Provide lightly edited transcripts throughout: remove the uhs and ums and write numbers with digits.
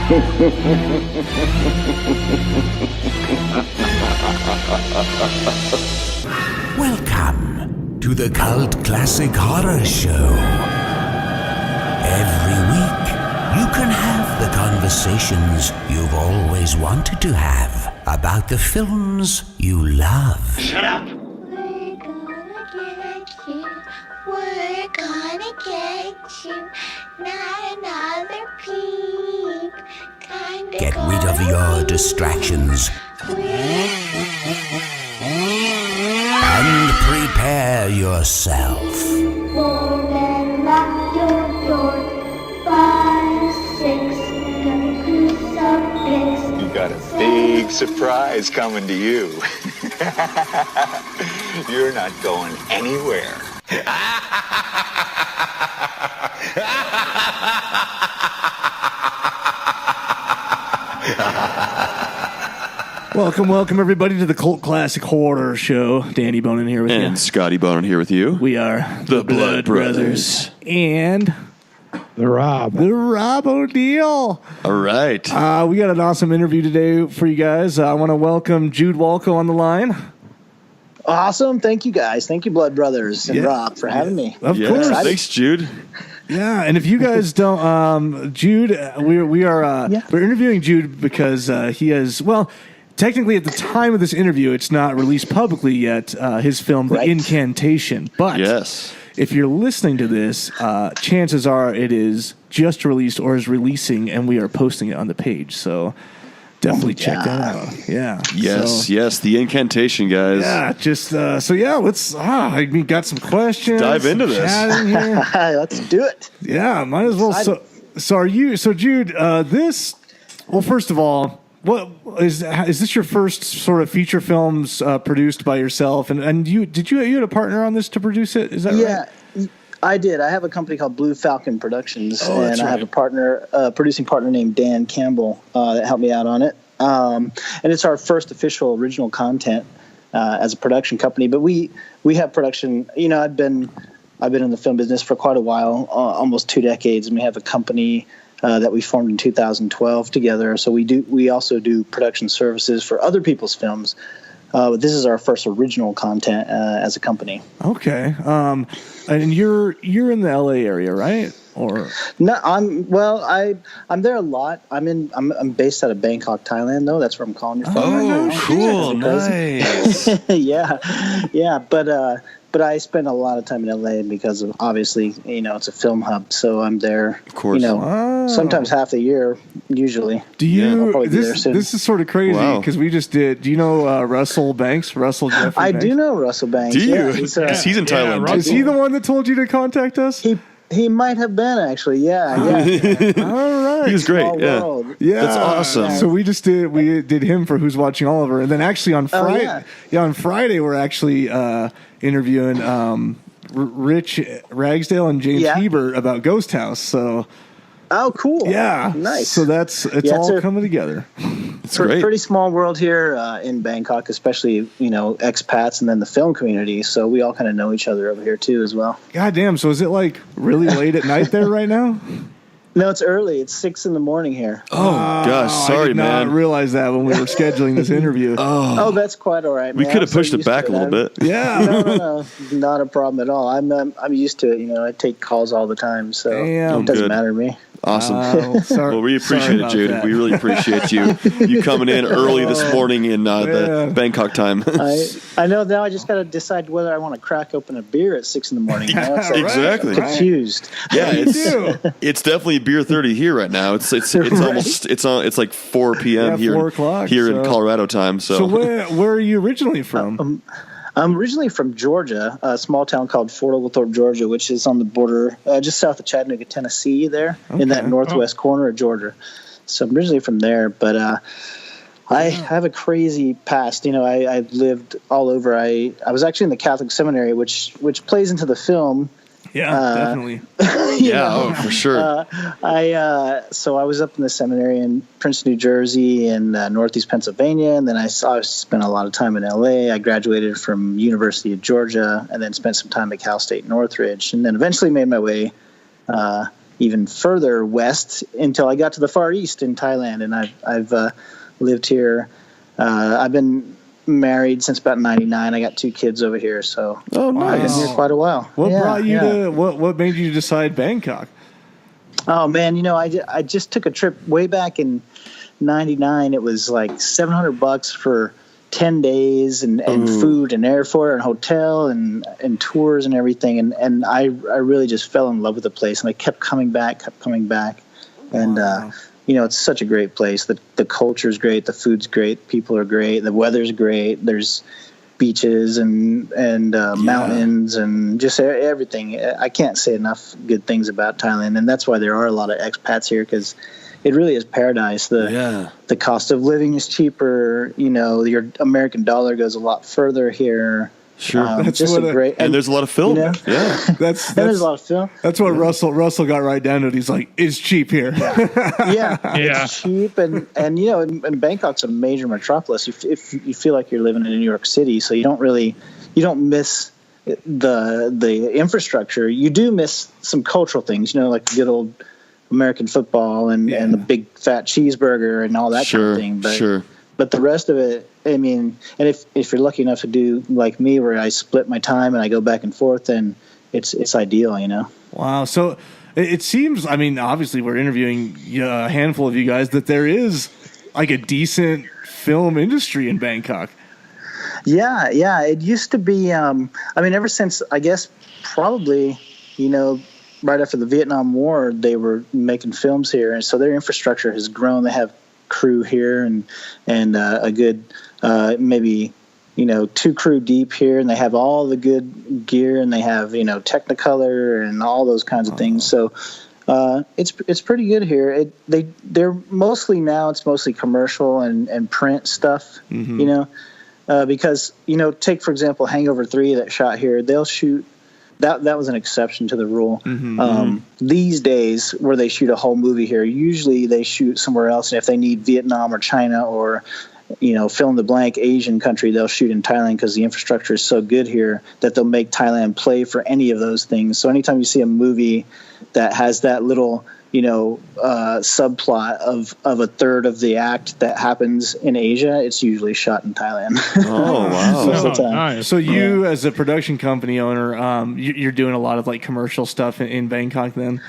Welcome to the Cult Classic Horror Show. Every week, you can have the conversations you've always wanted to have about the films you love. Shut up! We're gonna get you. Not another peep. Get rid of your distractions and prepare yourself. Then lock your door. 5, 6, gonna crucifix. You got a big surprise coming to you. You're not going anywhere. Welcome, everybody, to the Cult Classic Horror Show. Danny Bonin here with you. And Scotty Bonin here with you. We are the Blood Brothers. And The Rob O'Neill. All right. We got an awesome interview today for you guys. I want to welcome Jude Walko on the line. Awesome. Thank you, guys. Thank you, Blood Brothers and Rob, for having me. Of course. Thanks, Jude. Yeah, and if you guys don't, Jude, we're interviewing Jude because he has, well, technically at the time of this interview, it's not released publicly yet, his film, The Incantation. But yes, if you're listening to this, chances are it is just released or is releasing, and we are posting it on the page. So definitely check that out. Yeah. Yes. The Incantation, guys. Yeah. Just let's. We got some questions. Dive into this. Chat in here. Let's do it. Yeah, might as well. So Jude, this. Well, first of all, what is this your first sort of feature films produced by yourself? And you had a partner on this to produce it? Is that right? Yeah, I did. I have a company called Blue Falcon Productions, and I have a producing partner named Dan Campbell that helped me out on it. And it's our first official original content as a production company. But we have production. You know, I've been in the film business for quite a while, almost 2 decades, and we have a company that we formed in 2012 together. So we also do production services for other people's films. But this is our first original content as a company. Okay. And you're in the LA area, right? Or no, I'm there a lot. I'm based out of Bangkok, Thailand, though. That's where I'm calling you from. Oh, cool, nice. yeah. But I spend a lot of time in LA because of, obviously, it's a film hub. So I'm there, of course. Sometimes half the year, usually. Do you? This is sort of crazy because we just did. Do you know Russell Jeffrey Banks? I do know Russell Banks. Do you? Yeah, he's in Thailand. Is he the one that told you to contact us? He might have been, actually. Yeah. All right. He was great. Yeah. That's awesome. Yeah. So we did him for Who's Watching Oliver, and then actually on Friday, on Friday we're actually interviewing Rich Ragsdale and James Hebert about Ghost House. So. Oh, cool. Yeah. Nice. So it's all coming together. It's great. Pretty small world here in Bangkok, especially, expats and then the film community. So we all kind of know each other over here, too, as well. God damn. So is it like really late at night there right now? No, it's early. It's 6 a.m. here. Oh, gosh. Sorry, man. I did not realize that when we were scheduling this interview. Oh, that's quite all right, man. We could have pushed it back a little bit. Yeah. No. Not a problem at all. I'm used to it. I take calls all the time, so it doesn't matter to me. Awesome. Well, we appreciate it, Jude. We really appreciate you coming in early this morning in the Bangkok time. I know now. I just got to decide whether I want to crack open a beer at 6 a.m. Exactly. I'm confused. Yeah, it's definitely beer 30 here right now. It's almost it's like 4 p.m. here 4 o'clock, here in Colorado time. So where are you originally from? I'm originally from Georgia, a small town called Fort Oglethorpe, Georgia, which is on the border just south of Chattanooga, Tennessee, there in that northwest corner of Georgia. So I'm originally from there, but I have a crazy past. I've lived all over. I was actually in the Catholic seminary, which plays into the film. Yeah, definitely. For sure. So I was up in the seminary in Princeton, New Jersey, and Northeast Pennsylvania, and then I spent a lot of time in LA. I graduated from University of Georgia, and then spent some time at Cal State Northridge, and then eventually made my way even further west until I got to the Far East in Thailand, and I've lived here. I've been married since about '99. I got 2 kids over here, so Oh, I've been nice. here quite a while. What Yeah, brought you yeah. to what made you decide Bangkok? Oh man, I just took a trip way back in '99. It was like $700 for 10 days and food and airfare and hotel and tours and everything. And I really just fell in love with the place, and I kept coming back. And, it's such a great place. The culture's great. The food's great. People are great. The weather's great. There's beaches and mountains and just everything. I can't say enough good things about Thailand. And that's why there are a lot of expats here, because it really is paradise. The cost of living is cheaper. Your American dollar goes a lot further here. Sure. That's just what a great, And there's a lot of film. Yeah. That's there's a lot of film. That's what Russell got right down to it. He's like, it's cheap here. Yeah, it's cheap, and and Bangkok's a major metropolis. If you feel like you're living in New York City, so you don't miss the infrastructure. You do miss some cultural things, like good old American football and the big fat cheeseburger and all that kind of thing. But the rest of it, I mean, and if you're lucky enough to do like me, where I split my time and I go back and forth, then it's ideal, Wow. So it seems, I mean, obviously we're interviewing a handful of you guys, that there is like a decent film industry in Bangkok. Yeah. It used to be, ever since, I guess, probably, right after the Vietnam War, they were making films here. And so their infrastructure has grown. They have crew here and a good, maybe, 2 crew deep here, and they have all the good gear, and they have, Technicolor and all those kinds of things. So, it's pretty good here. They're mostly now, it's mostly commercial and print stuff, because, take, for example, Hangover 3 that shot here, they'll shoot, that was an exception to the rule. These days, where they shoot a whole movie here, usually they shoot somewhere else, and if they need Vietnam or China or, fill in the blank Asian country, they'll shoot in Thailand, because the infrastructure is so good here that they'll make Thailand play for any of those things. So anytime you see a movie that has that little subplot of a third of the act that happens in Asia, it's usually shot in Thailand. Oh, wow. Most of the time. Nice. So you, as a production company owner, you're doing a lot of like commercial stuff in Bangkok then?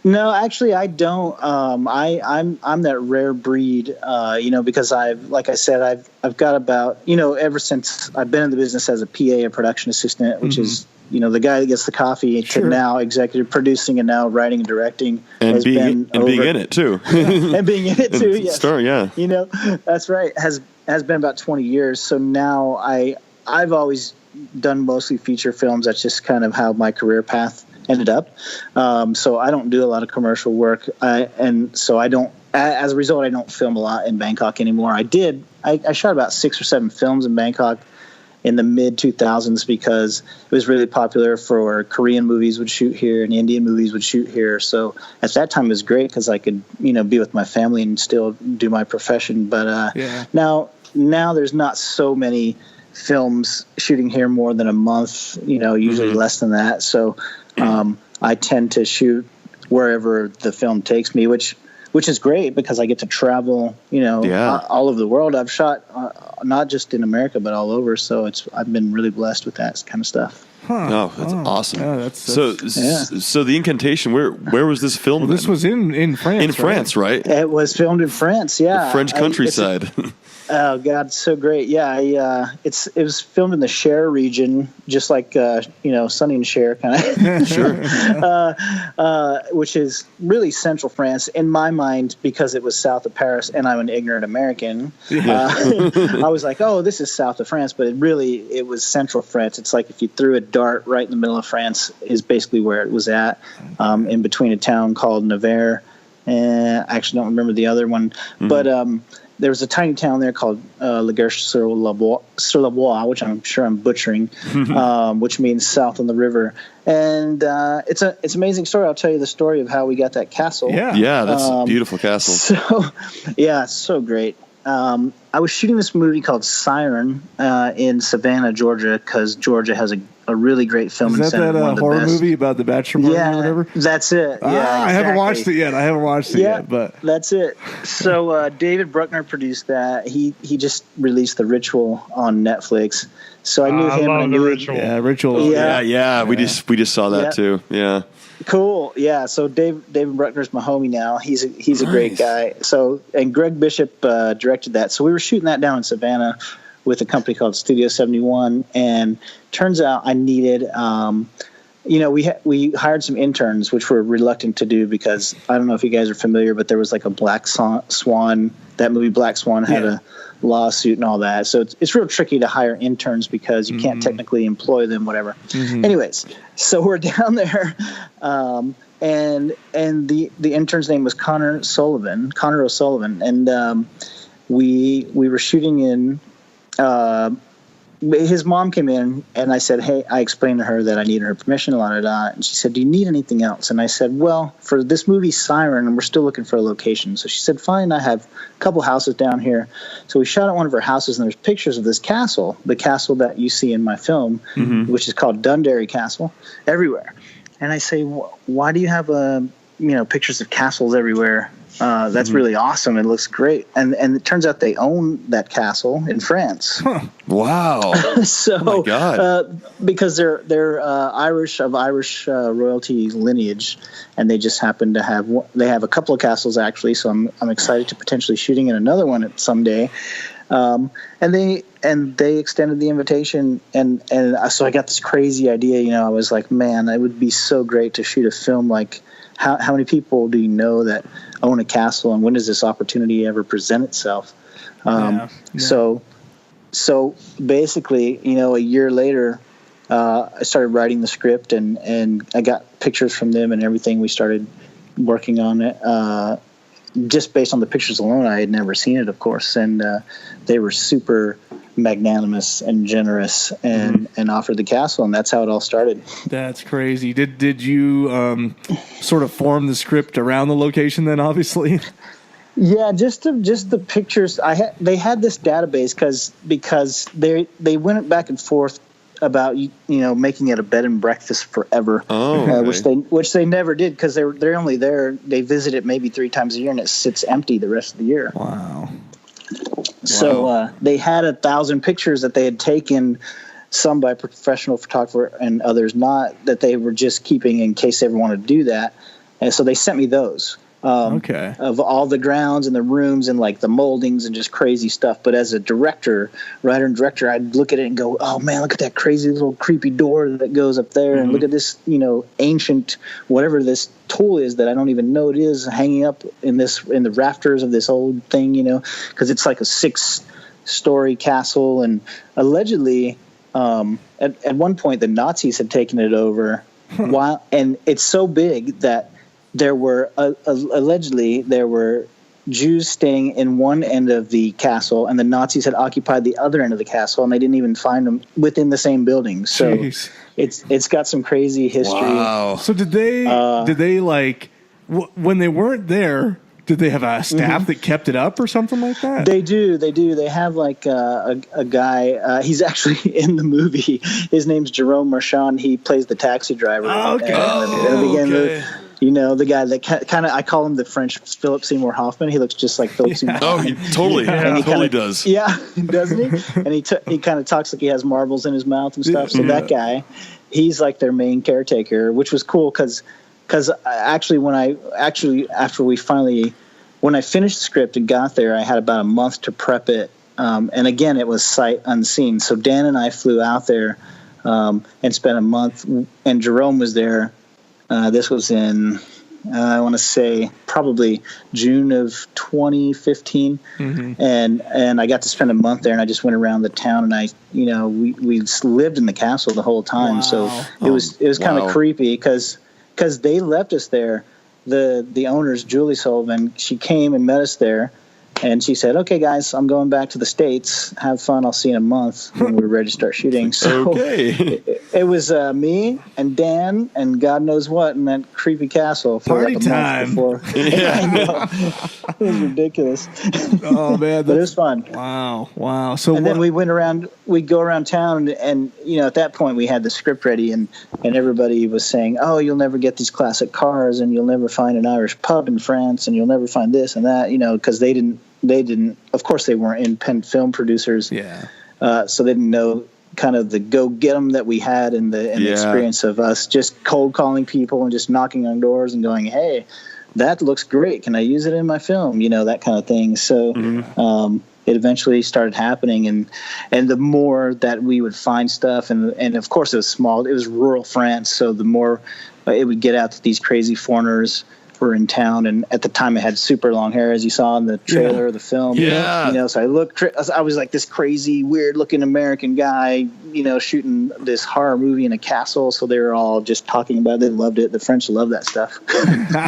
No, actually, I don't. I'm that rare breed, because like I said, I've got about, ever since I've been in the business as a PA, a production assistant, which is, the guy that gets the coffee, to now executive producing and now writing and directing, and being in it too. And being in it too, yes. Star, yeah. That's right. Has been about 20 years. So now I've always done mostly feature films. That's just kind of how my career path ended up. So I don't do a lot of commercial work. And so I don't, as a result, I don't film a lot in Bangkok anymore. I shot about 6 or 7 films in Bangkok in the mid 2000s, because it was really popular for Korean movies would shoot here and Indian movies would shoot here. So at that time it was great, because I could, be with my family and still do my profession. But now there's not so many films shooting here more than a month, usually less than that. So I tend to shoot wherever the film takes me, which is great, because I get to travel, all over the world. I've shot not just in America, but all over. So I've been really blessed with that kind of stuff. Oh, that's awesome. Yeah, So the Incantation, where was this filmed? Well, this was in France. In France, right? It was filmed in France. Yeah, The French countryside. Oh God, it's so great! Yeah, it was filmed in the Cher region, just like Sonny and Cher kind of. Sure. Which is really central France in my mind, because it was south of Paris, and I'm an ignorant American. I was like, oh, this is south of France, but it was central France. It's like if you threw a dart right in the middle of France, is basically where it was at, in between a town called Nevers. I actually don't remember the other one, but there was a tiny town there called Laguerche-sur-la-Bois, which I'm sure I'm butchering, which means south on the river. And it's an amazing story. I'll tell you the story of how we got that castle. Yeah, that's a beautiful castle. So, yeah, it's so great. I was shooting this movie called Siren in Savannah, Georgia, because Georgia has a really great film Is that incentive. that one of the horror best. movie about the bachelor party or whatever? That's it. Yeah, I haven't exactly. watched it yet. But that's it. So David Bruckner produced that. He just released The Ritual on Netflix. So I knew him. Love and I The knew Ritual. yeah, Ritual. Yeah. We just saw that Yeah. too. Yeah. Cool. Yeah. So David Bruckner's my homie now. He's a great guy. So and Greg Bishop directed that. So we were shooting that down in Savannah with a company called Studio 71, and turns out I needed. We hired some interns, which we're reluctant to do because I don't know if you guys are familiar, but there was like a Black Swan. That movie Black Swan had a lawsuit and all that, so it's real tricky to hire interns because you can't technically employ them, whatever. Anyways, so we're down there, and the intern's name was Connor O'Sullivan, and we were shooting in. His mom came in, and I said, hey, I explained to her that I needed her permission, and she said, do you need anything else? And I said, well, for this movie Siren, and we're still looking for a location. So she said, fine, I have a couple houses down here. So we shot at one of her houses, and there's pictures of this castle, the castle that you see in my film, which is called Dundary Castle, everywhere. And I say, why do you have pictures of castles everywhere? That's really awesome. It looks great. And it turns out they own that castle in France. Wow. So, oh my God. Because they're Irish royalty lineage, and they just happen to have a couple of castles actually. So I'm excited to potentially shooting in another one someday. And they extended the invitation, and so I got this crazy idea. I was like, man, it would be so great to shoot a film like. How many people do you know that own a castle, and when does this opportunity ever present itself? So basically, a year later, I started writing the script, and I got pictures from them and everything. We started working on it. Just based on the pictures alone, I had never seen it, of course, and they were super magnanimous and generous and offered the castle, and that's how it all started. That's crazy. Did you sort of form the script around the location then, obviously? Yeah, just the pictures. They had this database because they went back and forth about making it a bed and breakfast forever. Which they never did because they're only there. They visit it maybe 3 times a year, and it sits empty the rest of the year. Wow. So they had 1,000 pictures that they had taken, some by professional photographer and others not, that they were just keeping in case they ever wanted to do that. And so they sent me those. Of all the grounds and the rooms and like the moldings and just crazy stuff. But as a writer and director, I'd look at it and go, oh man, look at that crazy little creepy door that goes up there. And look at this, ancient, whatever this tool is that I don't even know it is, hanging up in the rafters of this old thing, because it's like a 6-story castle. And allegedly, at one point, the Nazis had taken it over. And it's so big that there were allegedly Jews staying in one end of the castle, and the Nazis had occupied the other end of the castle, and they didn't even find them within the same building. So it's got some crazy history. Wow. So did they like when they weren't there? Did they have a staff that kept it up or something like that? They do. They have like a guy. He's actually in the movie. His name's Jerome Marchand. He plays the taxi driver. Okay. The guy that kind of, I call him the French Philip Seymour Hoffman. He looks just like Philip Seymour Hoffman. Oh, he totally, totally does. Yeah, doesn't he? And he kind of talks like he has marbles in his mouth and stuff. So that guy, he's like their main caretaker, which was cool because actually when I finished the script and got there, I had about a month to prep it. And again, it was sight unseen. So Dan and I flew out there and spent a month, and Jerome was there. This was in, I want to say, probably June of 2015, and I got to spend a month there, and I just went around the town, and we lived in the castle the whole time. Wow. So it was kind of creepy because they left us there. The owners, Julie Sullivan, she came and met us there, And she said, "Okay, guys, I'm going back to the States. Have fun. I'll see you in a month when we're ready to start shooting." So it was me and Dan and God knows what in that creepy castle for Party like a time. month before. Yeah. It was ridiculous. Oh man, but it was fun. Wow. So and then we'd go around town, and at that point we had the script ready, and everybody was saying, "Oh, you'll never get these classic cars, and you'll never find an Irish pub in France, and you'll never find this and that," because they didn't. Of course, they weren't independent film producers. Yeah. So they didn't know kind of the go get 'em that we had, and the experience of us just cold calling people and just knocking on doors and going, "Hey, that looks great. Can I use it in my film?" That kind of thing. So it eventually started happening, and the more that we would find stuff, and of course it was small. It was rural France, so the more it would get out that these crazy foreigners were in town, and at the time I had super long hair, as you saw in the trailer of the film. Yeah. So I was like this crazy, weird looking American guy, shooting this horror movie in a castle. So they were all just talking about it. They loved it. The French love that stuff.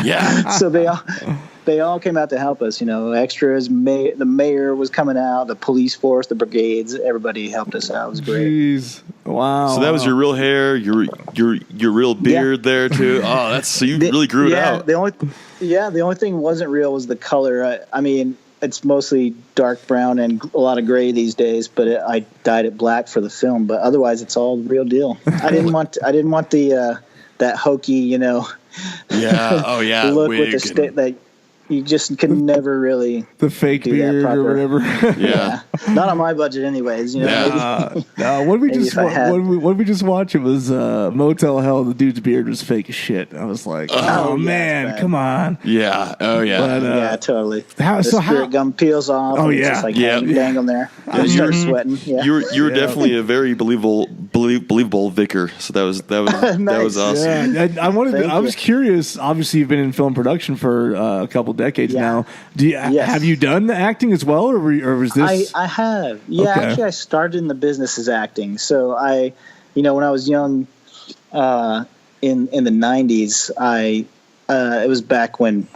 Yeah. So they all came out to help us. Extras, the mayor was coming out, the police force, the brigades, everybody helped us out. It was great. Jeez. Wow. So that was your real hair, your real beard there too. Oh, so you really grew it out. The only thing wasn't real was the color. I mean, it's mostly dark brown and a lot of gray these days, but I dyed it black for the film. But otherwise, it's all the real deal. I didn't want the that hokey, Yeah. Oh yeah. look wig with the that. You just can never really the fake beard or whatever. Yeah. Not on my budget, anyways. No, what did we just what did we just watch? It was Motel Hell. The dude's beard was fake as shit. I was like, oh man, come on. Yeah. Oh yeah. But, yeah, totally. The spirit gum peels off. Oh and yeah. It's just like dangling there. I started sweating. Yeah. You were definitely a very believable vicar. So that was Nice. that was awesome. Yeah, I was curious. Obviously, you've been in film production for a couple decades now. Have you done the acting as well, or was this? I have. Yeah, Okay. actually, I started in the business as acting. So when I was young, in the '90s, it was back when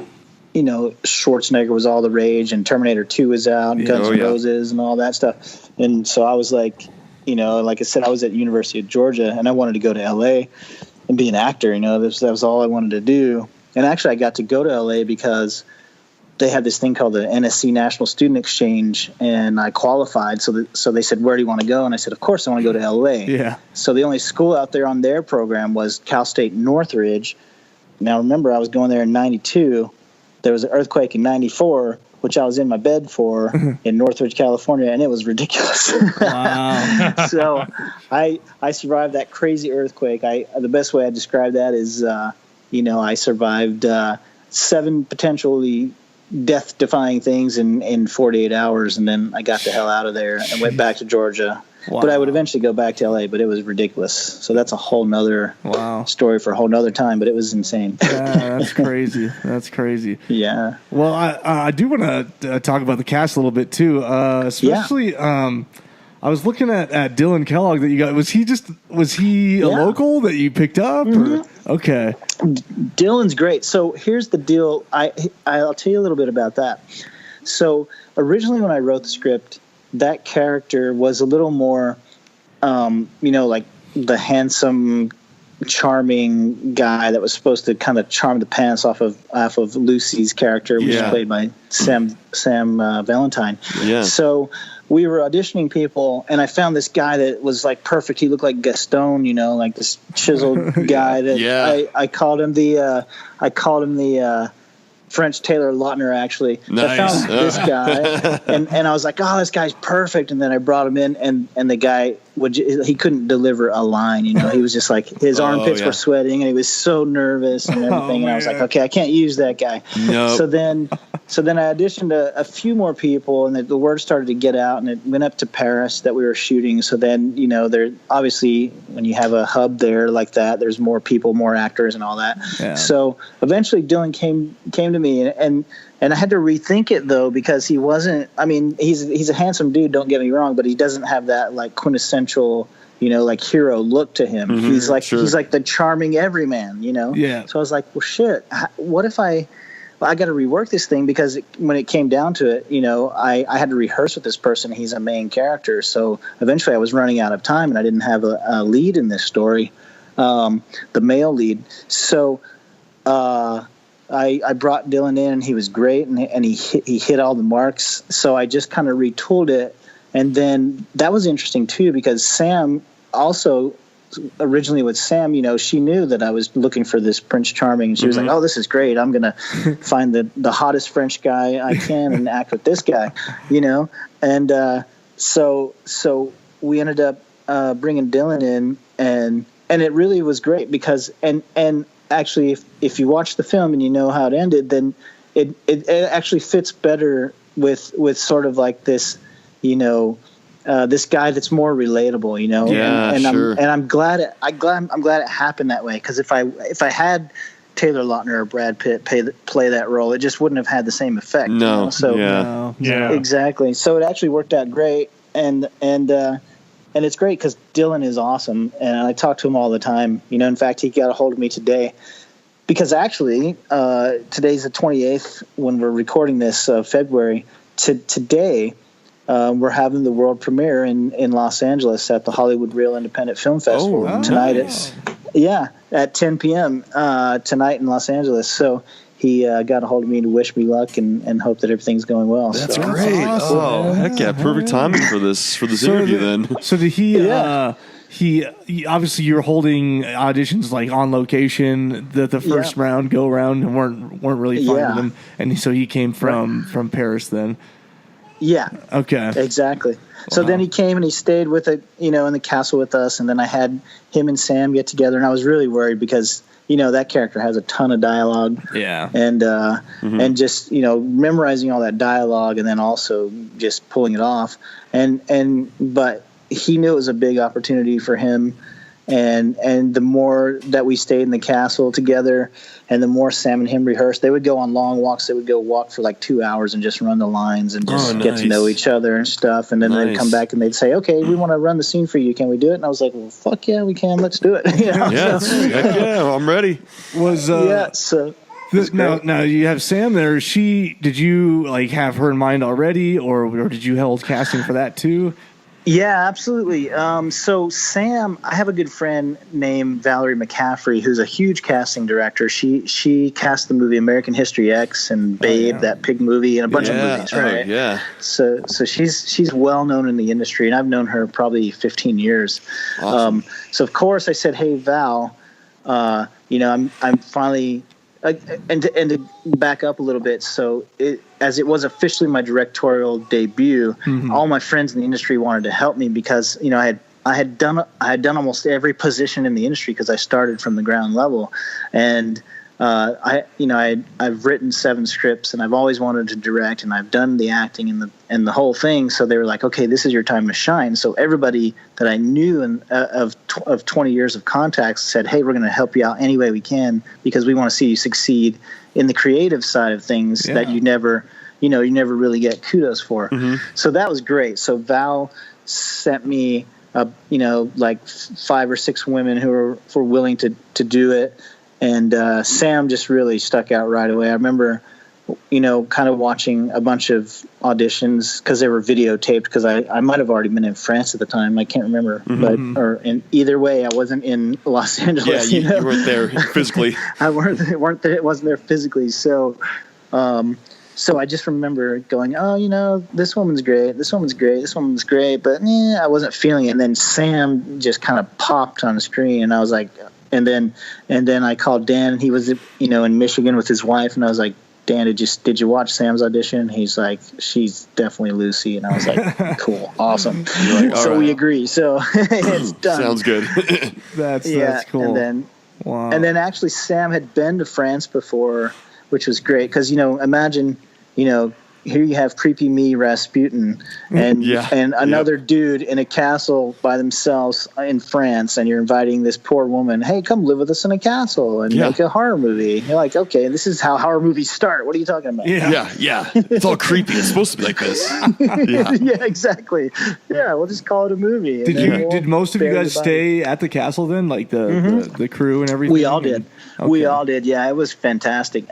Schwarzenegger was all the rage, and Terminator 2 was out, and Guns N' Roses, and all that stuff. And so I was like, like I said, I was at University of Georgia, and I wanted to go to LA and be an actor. That was all I wanted to do. And actually, I got to go to LA because they had this thing called the NSC National Student Exchange, and I qualified. So they said, "Where do you want to go?" And I said, "Of course, I want to go to LA." Yeah. So the only school out there on their program was Cal State Northridge. Now, remember, I was going there in '92. There was an earthquake in '94, which I was in my bed for in Northridge, California, and it was ridiculous. Wow. So I survived that crazy earthquake. The best way I describe that is, I survived 7 potentially death-defying things in 48 hours, and then I got the hell out of there and went back to Georgia. Wow. But I would eventually go back to LA, but it was ridiculous. So that's a whole nother story for a whole nother time, but it was insane. Yeah, that's crazy. That's crazy. Yeah. Well, I do want to talk about the cast a little bit too, especially. I was looking at Dylan Kellogg that you got. Was he a local that you picked up? Mm-hmm. Or? Okay. Dylan's great. So here's the deal. I'll tell you a little bit about that. So originally when I wrote the script, that character was a little more, like the handsome, charming guy that was supposed to kind of charm the pants off of Lucy's character, which is played by Sam Valentine. Yeah. So we were auditioning people, and I found this guy that was like perfect. He looked like Gaston, like this chiseled guy. That I called him the French Taylor Lautner, actually. Nice. I found this guy, and I was like, oh, this guy's perfect. And then I brought him in, and the guy he couldn't deliver a line. He was just like, his armpits were sweating, and he was so nervous and everything. And I was like, okay, I can't use that guy. Nope. So then I auditioned a few more people, and the word started to get out, and it went up to Paris that we were shooting. So then, there obviously when you have a hub there like that, there's more people, more actors, and all that. Yeah. So eventually, Dylan came to me, and I had to rethink it though, because he wasn't. I mean, he's a handsome dude. Don't get me wrong, but he doesn't have that like quintessential, like hero look to him. Mm-hmm, he's like the charming everyman, Yeah. So I was like, well, shit. What if I well, I got to rework this thing because when it came down to it, I had to rehearse with this person. He's a main character. So eventually I was running out of time and I didn't have a lead in this story, the male lead. So I brought Dylan in and he was great and he hit all the marks. So I just kind of retooled it. And then that was interesting too because Sam also – originally with Sam, she knew that I was looking for this Prince Charming, and she was like, "Oh, this is great! I'm gonna find the hottest French guy I can and act with this guy," And so we ended up bringing Dylan in, and it really was great because and actually, if you watch the film and you know how it ended, then it actually fits better with sort of like this, this guy that's more relatable, Yeah, and sure. I'm glad it happened that way because if I had Taylor Lautner or Brad Pitt play that role, it just wouldn't have had the same effect. No, So Yeah. exactly. So it actually worked out great, and it's great because Dylan is awesome, and I talk to him all the time. In fact, he got a hold of me today because actually today's the 28th when we're recording this February. Today. We're having the world premiere in Los Angeles at the Hollywood Real Independent Film Festival tonight. Nice. At 10 p.m. Tonight in Los Angeles. So he got a hold of me to wish me luck and hope that everything's going well. That's great. awesome. Oh, heck yeah. Perfect timing for this interview then. So did he he obviously you're holding auditions like on location the first round go around and weren't really finding them, and so he came from Paris then. Yeah. Okay. Exactly. So then he came and he stayed with it, in the castle with us, and then I had him and Sam get together, and I was really worried because that character has a ton of dialogue. Yeah. And and just memorizing all that dialogue and then also just pulling it off, but he knew it was a big opportunity for him. And the more that we stayed in the castle together and the more Sam and him rehearsed, they would go on long walks. They would go walk for like 2 hours and just run the lines and just get to know each other and stuff. And then they'd come back and they'd say, "Okay, we want to run the scene for you. Can we do it?" And I was like, "Well, fuck yeah, we can. Let's do it." Yeah, I'm ready. So now you have Sam there. Did you like have her in mind already, or did you hold casting for that too? Yeah, absolutely. So Sam, I have a good friend named Valerie McCaffrey, who's a huge casting director. She cast the movie American History X and Babe, that pig movie, and a bunch of movies, right? Yeah. So she's well known in the industry, and I've known her probably 15 years. Awesome. So of course I said, "Hey Val, I'm finally." And to back up a little bit, so as it was officially my directorial debut, all my friends in the industry wanted to help me because I had done almost every position in the industry because I started from the ground level, and I've written 7 scripts and I've always wanted to direct and I've done the acting and the whole thing. So they were like, "Okay, this is your time to shine." So everybody that I knew of 20 years of contacts said, "Hey, we're going to help you out any way we can because we want to see you succeed in the creative side of things that you never really get kudos for." So that was great. So Val sent me, like 5 or 6 women who were willing to do it. And Sam just really stuck out right away. I remember, kind of watching a bunch of auditions because they were videotaped because I might have already been in France at the time. I can't remember. Or in either way, I wasn't in Los Angeles. Yeah, you weren't there physically. I weren't there. It wasn't there physically. So I just remember going, "Oh, this woman's great. This woman's great. This woman's great." But I wasn't feeling it. And then Sam just kind of popped on the screen, and I was like, and then I called Dan, and he was, in Michigan with his wife, and I was like, "Dan, did you watch Sam's audition?" He's like, "She's definitely Lucy," and I was like, "Cool, awesome." Like, so we agree. So it's done. Sounds good. That's cool. And then actually Sam had been to France before, which was great because imagine here you have creepy me, Rasputin, and another dude in a castle by themselves in France, and you're inviting this poor woman, "Hey, come live with us in a castle and make a horror movie." You're like, "Okay, this is how horror movies start. What are you talking about?" Yeah. It's all creepy. It's supposed to be like this. Yeah, exactly. Yeah, we'll just call it a movie. Did most of you guys stay at the castle then, like the crew and everything? We all did. Okay. We all did. Yeah, it was fantastic.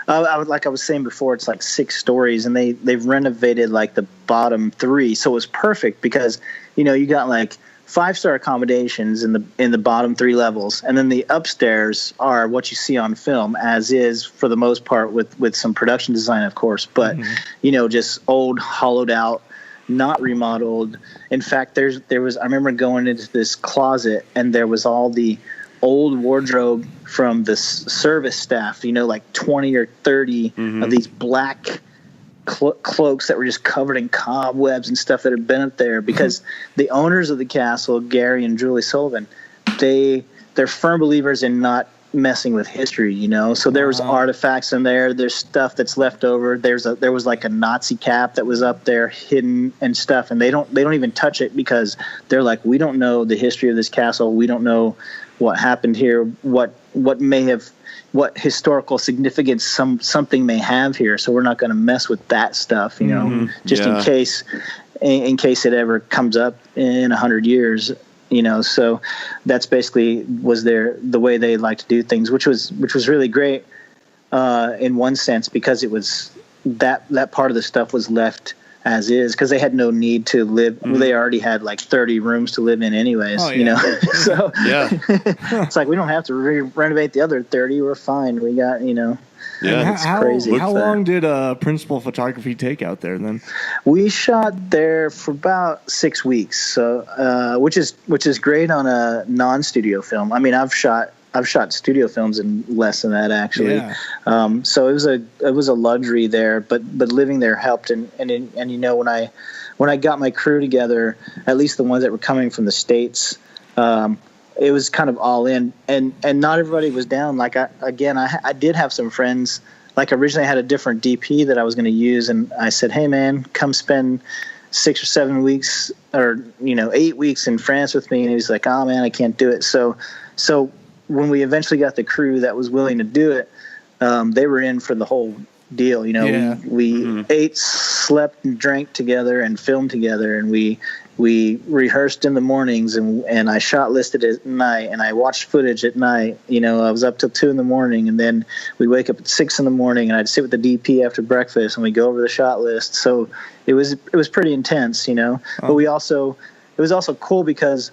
Like I was saying before, it's like 6 stories, and they've renovated like the bottom 3, so it was perfect because you got like 5-star accommodations in the bottom 3 levels, and then the upstairs are what you see on film as is for the most part, with some production design, of course, but just old, hollowed out, not remodeled. In fact, I remember going into this closet, and there was all the old wardrobe from the service staff, like 20 or 30 of these black cloaks that were just covered in cobwebs and stuff that had been up there, because the owners of the castle, Gary and Julie Sullivan, they're firm believers in not messing with history, so there was artifacts in there, there's stuff that's left over, there was like a Nazi cap that was up there hidden and stuff, and they don't even touch it because they're like, we don't know the history of this castle, we don't know what happened here, what historical significance something may have here, so we're not going to mess with that stuff, just in case it ever comes up in 100 years, so that's basically was the way they like to do things, which was really great in one sense, because it was that part of the stuff was left as is, because they had no need to live. They already had like 30 rooms to live in anyways, so it's like we don't have to renovate the other 30. We're fine. We got, it's crazy. How long did principal photography take out there then? We shot there for about 6 weeks, so which is great on a non-studio film. I mean, I've shot studio films in less than that, actually. Yeah. So it was a luxury there, but living there helped. And when I got my crew together, at least the ones that were coming from the States, it was kind of all in, and not everybody was down. Like I did have some friends. Like originally I had a different DP that I was going to use, and I said, hey man, come spend 6 or 7 weeks or 8 weeks in France with me. And he was like, oh man, I can't do it. So when we eventually got the crew that was willing to do it, they were in for the whole deal. We ate, slept, and drank together and filmed together, and we rehearsed in the mornings, and I shot listed at night, and I watched footage at night. I was up till 2 in the morning, and then we'd wake up at 6 in the morning, and I'd sit with the DP after breakfast, and we'd go over the shot list. So it was pretty intense, But it was also cool because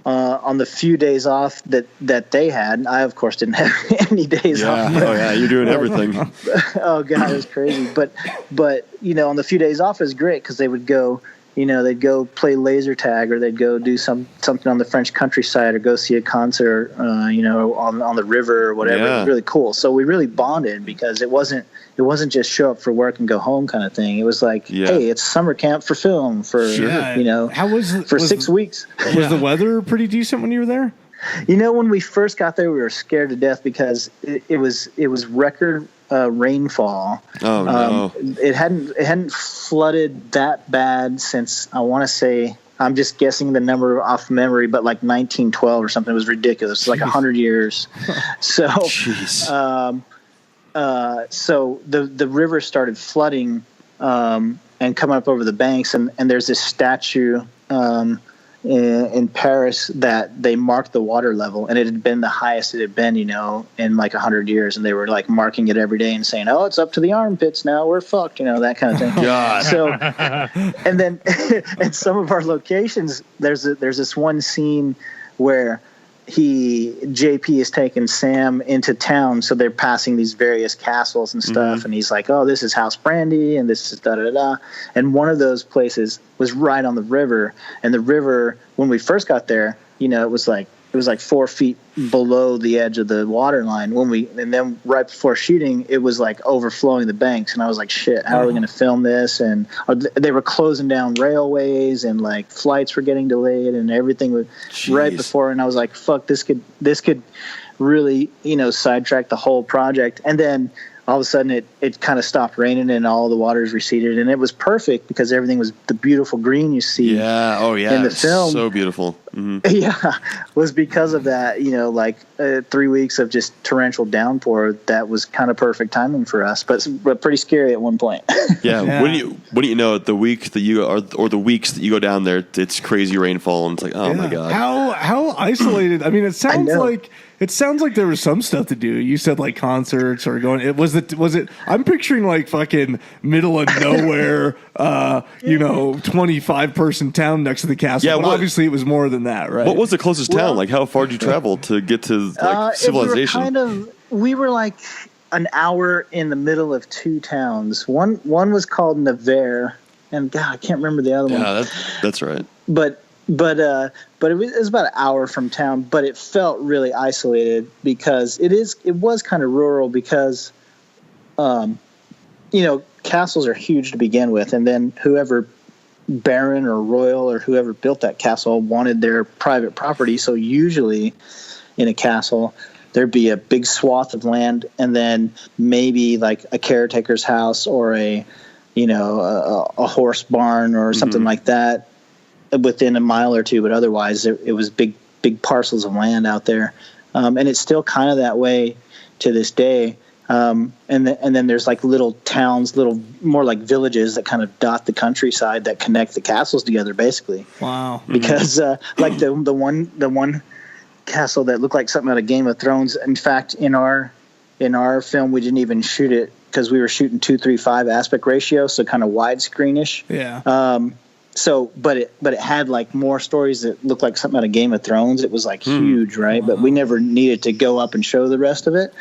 on the few days off that they had, I of course didn't have any days off. You're doing everything. Oh god, it was crazy. But on the few days off it was great because they would go, they'd go play laser tag, or they'd go do something on the French countryside, or go see a concert, on the river or whatever. Yeah. It was really cool. So we really bonded because it wasn't just show up for work and go home kind of thing. It was like, hey, it's summer camp for film for How was 6 weeks. Was the weather pretty decent when you were there? When we first got there, we were scared to death because it was record rainfall. Oh no! It hadn't flooded that bad since, I want to say, I'm just guessing the number off memory, but like 1912 or something. It was ridiculous. It's like 100 years. So, so the river started flooding and coming up over the banks, and there's this statue in Paris that they marked the water level, and it had been the highest it had been, in like 100 years, and they were like marking it every day and saying, "Oh, it's up to the armpits now. We're fucked," that kind of thing. God. So, and then at some of our locations, there's this one scene where JP is taking Sam into town, so they're passing these various castles and stuff, and he's like, oh, this is House Brandy, and this is da-da-da-da, and one of those places was right on the river, and the river, when we first got there, it was like 4 feet below the edge of the water line. And then right before shooting, it was like overflowing the banks, and I was like, shit, how are we going to film this? And they were closing down railways, and like flights were getting delayed, and everything was right before. And I was like, fuck, this could really, sidetrack the whole project. And then all of a sudden it kind of stopped raining, and all the waters receded, and it was perfect because everything was the beautiful green you see. In the film. So beautiful. Was because of that. 3 weeks of just torrential downpour. That was kind of perfect timing for us, but pretty scary at one point. Yeah. When you know the week that you are, or the weeks that you go down there, it's crazy rainfall, and it's like, oh my god. How isolated? I mean, it sounds like It sounds like there was some stuff to do. You said like concerts or going. Was it? I'm picturing like fucking middle of nowhere, 25-person town next to the castle. Yeah, but obviously it was more than that, right? What was the closest town? Like, how far did you travel to get to civilization? We were like an hour in the middle of two towns. One was called Nevers, and God, I can't remember the other one. Yeah, that's right. But it was about an hour from town, but it felt really isolated because it was kind of rural because, castles are huge to begin with, and then whoever baron or royal or whoever built that castle wanted their private property. So usually in a castle, there'd be a big swath of land, and then maybe like a caretaker's house or a horse barn or something like that within a mile or two, but otherwise it was big parcels of land out there, and it's still kind of that way to this day. And then there's like little towns, little more like villages that kind of dot the countryside that connect the castles together, basically. Wow! Because like the one castle that looked like something out of Game of Thrones. In fact, in our film, we didn't even shoot it because we were shooting 2:3:5 aspect ratio, so kind of widescreenish. Yeah. But it had like more stories that looked like something out of Game of Thrones. It was like huge, right? But we never needed to go up and show the rest of it.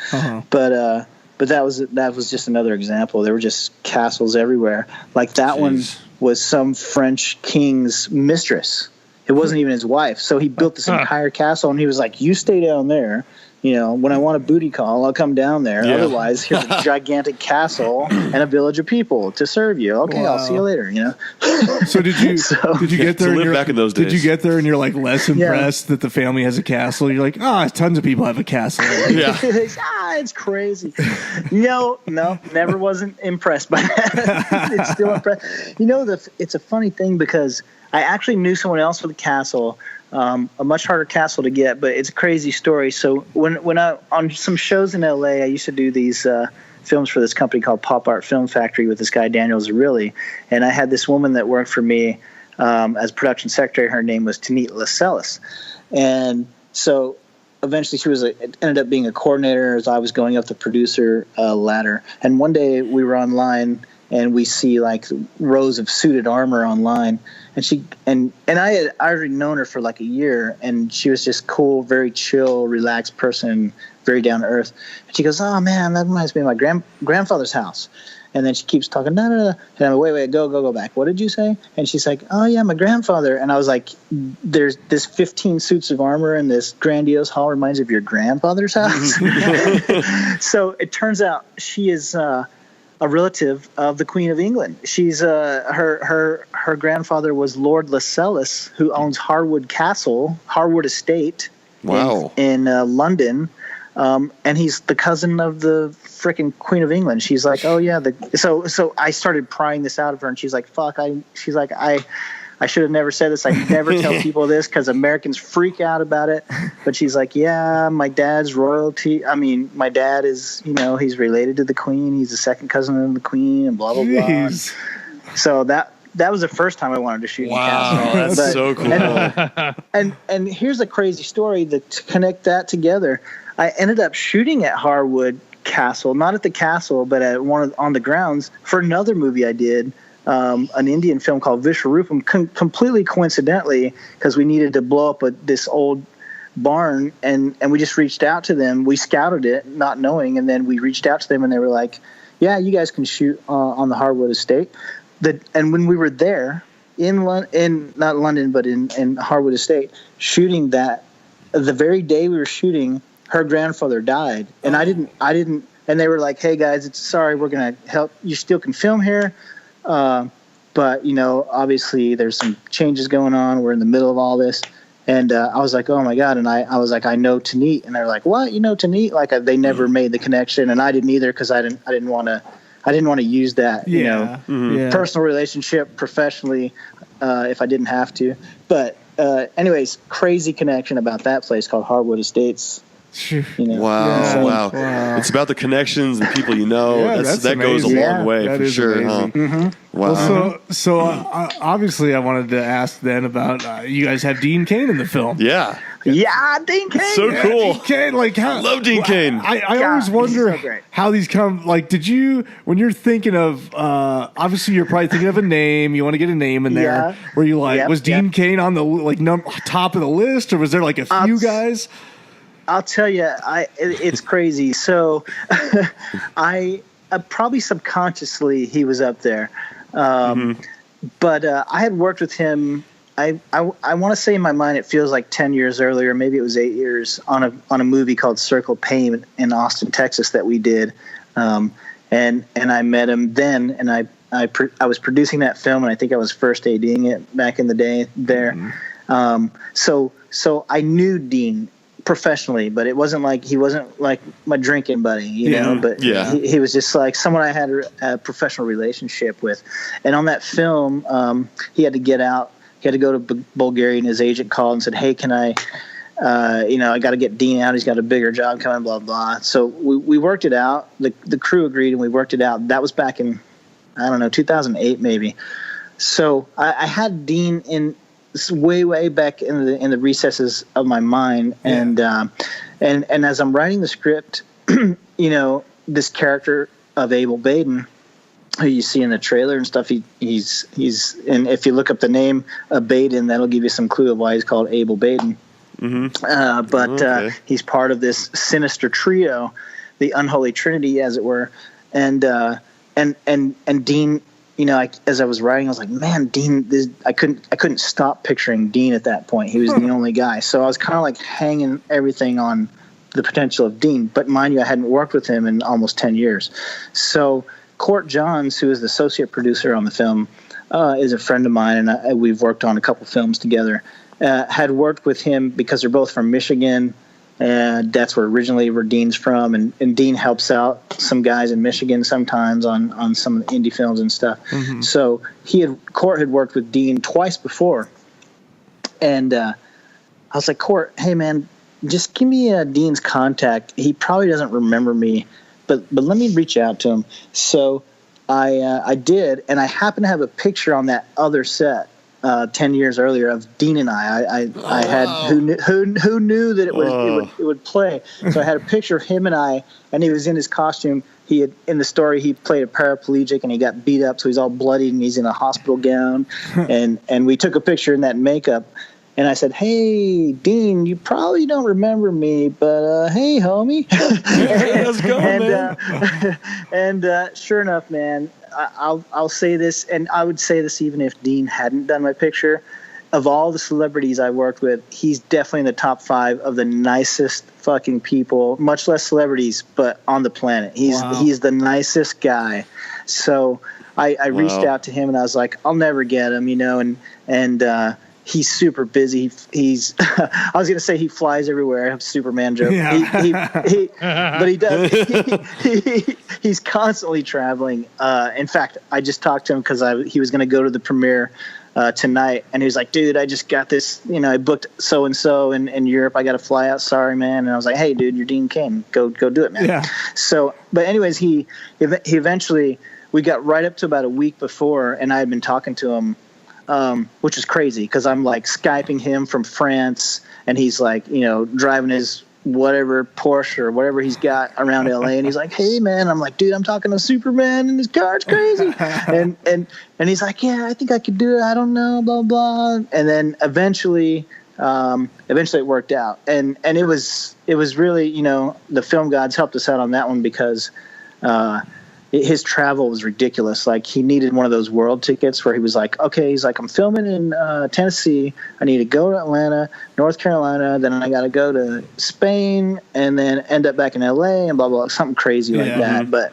But that was just another example. There were just castles everywhere. Like that one was some French king's mistress. It wasn't even his wife. So he built this entire castle, and he was like, "You stay down there. When I want a booty call, I'll come down there. Yeah. Otherwise, here's a gigantic castle and a village of people to serve you. Okay, I'll see you later." So did you get there? Back in those days. Did you get there and you're like less impressed that the family has a castle? You're like, tons of people have a castle. Yeah, it's crazy. No, never wasn't impressed by that. It's still impressed. It's a funny thing because I actually knew someone else with a castle. A much harder castle to get, but it's a crazy story. So when I on some shows in LA, I used to do these films for this company called Pop Art Film Factory with this guy Daniel Zerilli, and I had this woman that worked for me as production secretary. Her name was Tanit Lascelles, and so eventually she ended up being a coordinator as I was going up the producer ladder. And one day we were online and we see like rows of suited armor online. And I had already known her for like a year, and she was just cool, very chill, relaxed person, very down to earth. And she goes, "Oh man, that reminds me of my grandfather's house." And then she keeps talking, no. And I'm like, wait, go back. What did you say? And she's like, "Oh yeah, my grandfather." And I was like, "There's this 15 suits of armor in this grandiose hall reminds you of your grandfather's house." So it turns out she is a relative of the Queen of England. She's her grandfather was Lord Lascelles, who owns Harwood Estate. Wow. in London, and he's the cousin of the frickin' Queen of England. She's like, "Oh yeah." So I started prying this out of her, and she's like, "Fuck." I should have never said this. I never tell people this because Americans freak out about it. But she's like, "Yeah, my dad's royalty. I mean, my dad is, he's related to the Queen. He's the second cousin of the Queen, and blah blah blah." So that was the first time I wanted to shoot in castle. That's so cool. And here's a crazy story to connect that together. I ended up shooting at Harwood Castle, not at the castle, but at on the grounds for another movie I did. An Indian film called Vishwarupam, completely coincidentally, because we needed to blow up this old barn, and we just reached out to them. We scouted it, not knowing, and then we reached out to them, and they were like, "Yeah, you guys can shoot on the Harwood Estate." And when we were there in not London, but in Harwood Estate, shooting that, the very day we were shooting, her grandfather died, and I didn't, and they were like, "Hey guys, sorry, we're gonna help. You still can film here." But obviously there's some changes going on. We're in the middle of all this. And, I was like, "Oh my God." And I was like, "I know Tanit." And they're like, "What? You know Tanit?" Like they never made the connection, and I didn't either. Cause I didn't want to use that, personal relationship professionally, if I didn't have to. But, anyways, crazy connection about that place called Harwood Estates. Wow. It's about the connections and people you know. Yeah, that goes a long way for sure. Huh? Mm-hmm. Wow. Well, so obviously I wanted to ask then about you guys have Dean Cain in the film. Yeah. Yeah, Dean Cain. So cool. Dean Cain, like how, Love Dean Cain. I God, always wonder he's so great. how these come. Like, did you, when you're thinking of, obviously you're probably thinking of a name. You want to get a name in there. Yeah. Were you like, Yep, was Dean yep. Cain on the like top of the list, or was there like a few guys? I'll tell you, it's crazy. So, I probably subconsciously he was up there, but I had worked with him. I want to say in my mind it feels like 10 years earlier, maybe it was 8 years on a movie called Circle of Pain in Austin, Texas that we did, and I met him then, and I was producing that film, and I think I was first ADing it back in the day there. So I knew Dean professionally, but it wasn't like he wasn't like my drinking buddy, you know. But he was just like someone I had a professional relationship with. And on that film, he had to get out. He had to go to Bulgaria, and his agent called and said, "Hey, can I got to get Dean out. He's got a bigger job coming, blah, blah." So we worked it out. The crew agreed, and we worked it out. That was back in, 2008 maybe. So I had Dean in way back in the recesses of my mind. And as I'm writing the script, this character of Abel Baden, who you see in the trailer and stuff, he's and if you look up the name of Baden, that'll give you some clue of why he's called Abel Baden. He's part of this sinister trio, the unholy trinity, as it were. And Dean, as I was writing, I was like, man, Dean, I couldn't stop picturing Dean at that point. He was the only guy. So I was kind of like hanging everything on the potential of Dean. But mind you, I hadn't worked with him in almost 10 years. So Court Johns, who is the associate producer on the film, is a friend of mine, and we've worked on a couple films together. Had worked with him because they're both from Michigan, and that's where Dean's from. And Dean helps out some guys in Michigan sometimes on some of the indie films and stuff. So Court had worked with Dean twice before, and I was like, Court, hey man, just give me Dean's contact. He probably doesn't remember me, but let me reach out to him. So I did, and I happen to have a picture on that other set 10 years earlier of Dean and I had who knew that it would play. So I had a picture of him and he was in his costume. He had, in the story, he played a paraplegic and he got beat up, so he's all bloodied and he's in a hospital gown. and we took a picture in that makeup. And I said, "Hey, Dean, you probably don't remember me, but hey, homie." Let's go, man. And sure enough, man, I'll say this, and I would say this even if Dean hadn't done my picture. Of all the celebrities I worked with, he's definitely in the top 5 of the nicest fucking people, much less celebrities, but on the planet. He's the nicest guy. So I reached out to him and I was like, I'll never get him, and he's super busy. He's I was going to say he flies everywhere. I have a Superman joke. Yeah. But he does. He's constantly traveling. In fact, I just talked to him because he was going to go to the premiere tonight, and he was like, "Dude, I just got this. I booked so and so in Europe. I got to fly out. Sorry, man." And I was like, "Hey, dude, you're Dean Cain. Go do it, man." Yeah. So, but anyways, he eventually, we got right up to about a week before, and I had been talking to him. Which is crazy because I'm like Skyping him from France, and he's like, driving his whatever Porsche or whatever he's got around LA, and he's like, "Hey man," I'm like, "Dude, I'm talking to Superman in his car. It's crazy." and he's like, "Yeah, I think I could do it. I don't know, blah blah." And then eventually it worked out, and it was really, the film gods helped us out on that one because his travel was ridiculous. Like he needed one of those world tickets where he was like, okay, he's like, I'm filming in Tennessee. I need to go to Atlanta, North Carolina. Then I got to go to Spain and then end up back in LA and blah, blah, something crazy like that.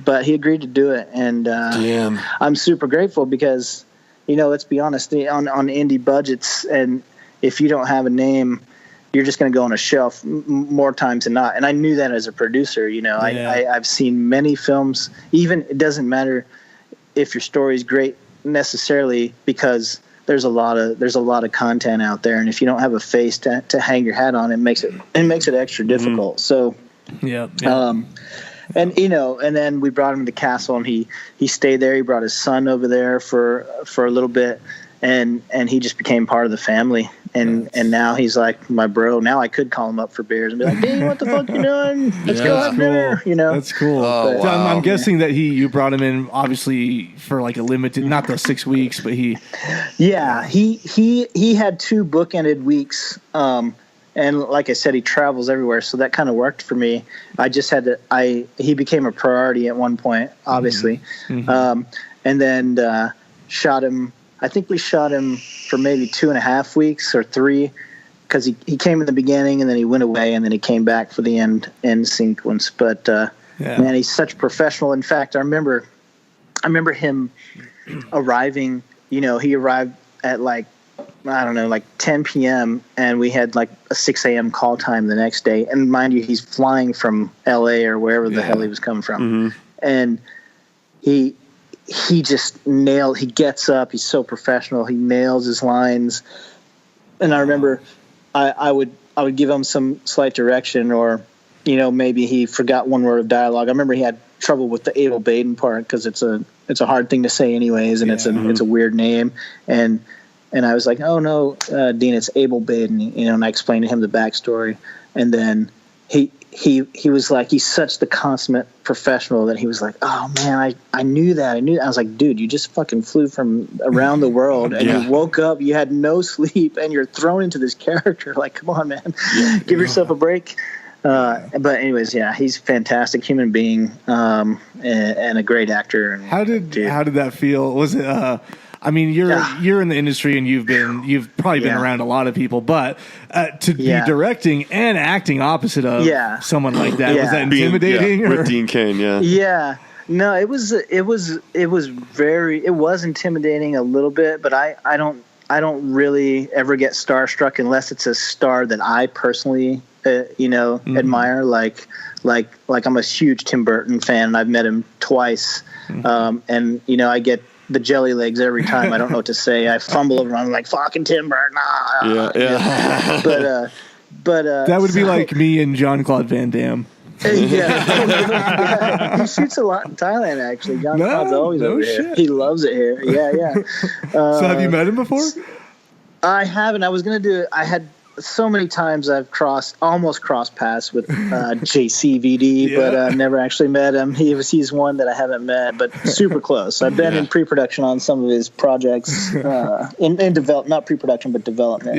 But he agreed to do it. And I'm super grateful because, let's be honest, on indie budgets, and if you don't have a name, you're just going to go on a shelf more times than not. And I knew that as a producer, I've seen many films. Even it doesn't matter if your story is great necessarily, because there's a lot of content out there. And if you don't have a face to hang your hat on, it makes it extra difficult. So, and then we brought him to the castle, and he stayed there. He brought his son over there for a little bit. and he just became part of the family. And now he's like my bro. Now I could call him up for beers and be like, "Dean, what the fuck you doing? Let's go have dinner." You know, that's cool. Oh, So I'm wow. guessing that you brought him in obviously for like a limited, not the 6 weeks, but he had 2 bookended weeks. And like I said, he travels everywhere, so that kind of worked for me. I just had to. He became a priority at one point, obviously, and then shot him. I think we shot him for maybe 2.5 weeks or 3, because he came in the beginning and then he went away and then he came back for the end sequence. But man, he's such a professional. In fact, I remember him arriving. You know, he arrived at like 10 p.m. and we had like a 6 a.m. call time the next day. And mind you, he's flying from L.A. or wherever the hell he was coming from, and he just he gets up. He's so professional. He nails his lines. And I remember I would give him some slight direction, or, you know, maybe he forgot one word of dialogue. I remember he had trouble with the Abel Baden part, because it's a hard thing to say anyways. And it's a weird name. And I was like, "Oh no, Dean, it's Abel Baden," you know, and I explained to him the backstory. And then he was like, he's such the consummate professional that he was like, "Oh man, I knew that. I was like, "Dude, you just fucking flew from around the world and you woke up, you had no sleep, and you're thrown into this character. Like, come on, man, give yourself a break." But anyways, he's a fantastic human being, and a great actor. And, how did that feel? Was it? I mean, you're in the industry and you've probably been around a lot of people, but to be directing and acting opposite of someone like that, was that intimidating? With Dean Cain, No, it was intimidating a little bit, but I don't really ever get starstruck unless it's a star that I personally admire. Like I'm a huge Tim Burton fan, and I've met him twice, and you know, I get the jelly legs every time. I don't know what to say. I fumble around, I'm like, "Fucking Tim Burton." But that would be like me and Jean-Claude Van Damme. He shoots a lot in Thailand, actually. Jean-Claude's always over here. He loves it here. So have you met him before? I haven't. I was gonna do it. I had so many times I've almost crossed paths with JCVD, but never actually met him. He's one that I haven't met, but super close. I've been in pre-production on some of his projects, in not pre-production, but development.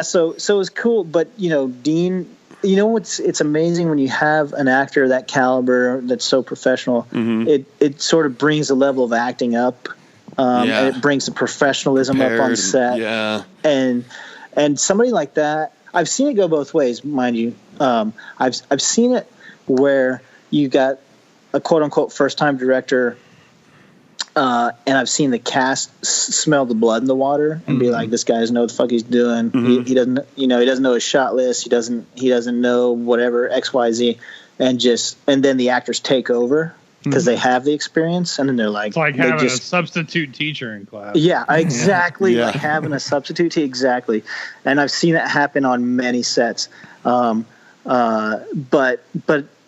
So it was cool. But, you know, Dean, you know, it's amazing when you have an actor that caliber that's so professional. It sort of brings the level of acting up. And it brings the professionalism up on set. And somebody like that, I've seen it go both ways, mind you. I've seen it where you got a quote unquote first time director, and I've seen the cast smell the blood in the water and be like, "This guy doesn't know what the fuck he's doing. He doesn't, you know, he doesn't know his shot list. He doesn't know whatever XYZ," and then the actors take over, because they have the experience, and then they're like, it's like having a substitute teacher in class. Yeah, exactly. Like having a substitute teacher, exactly. And I've seen it happen on many sets. But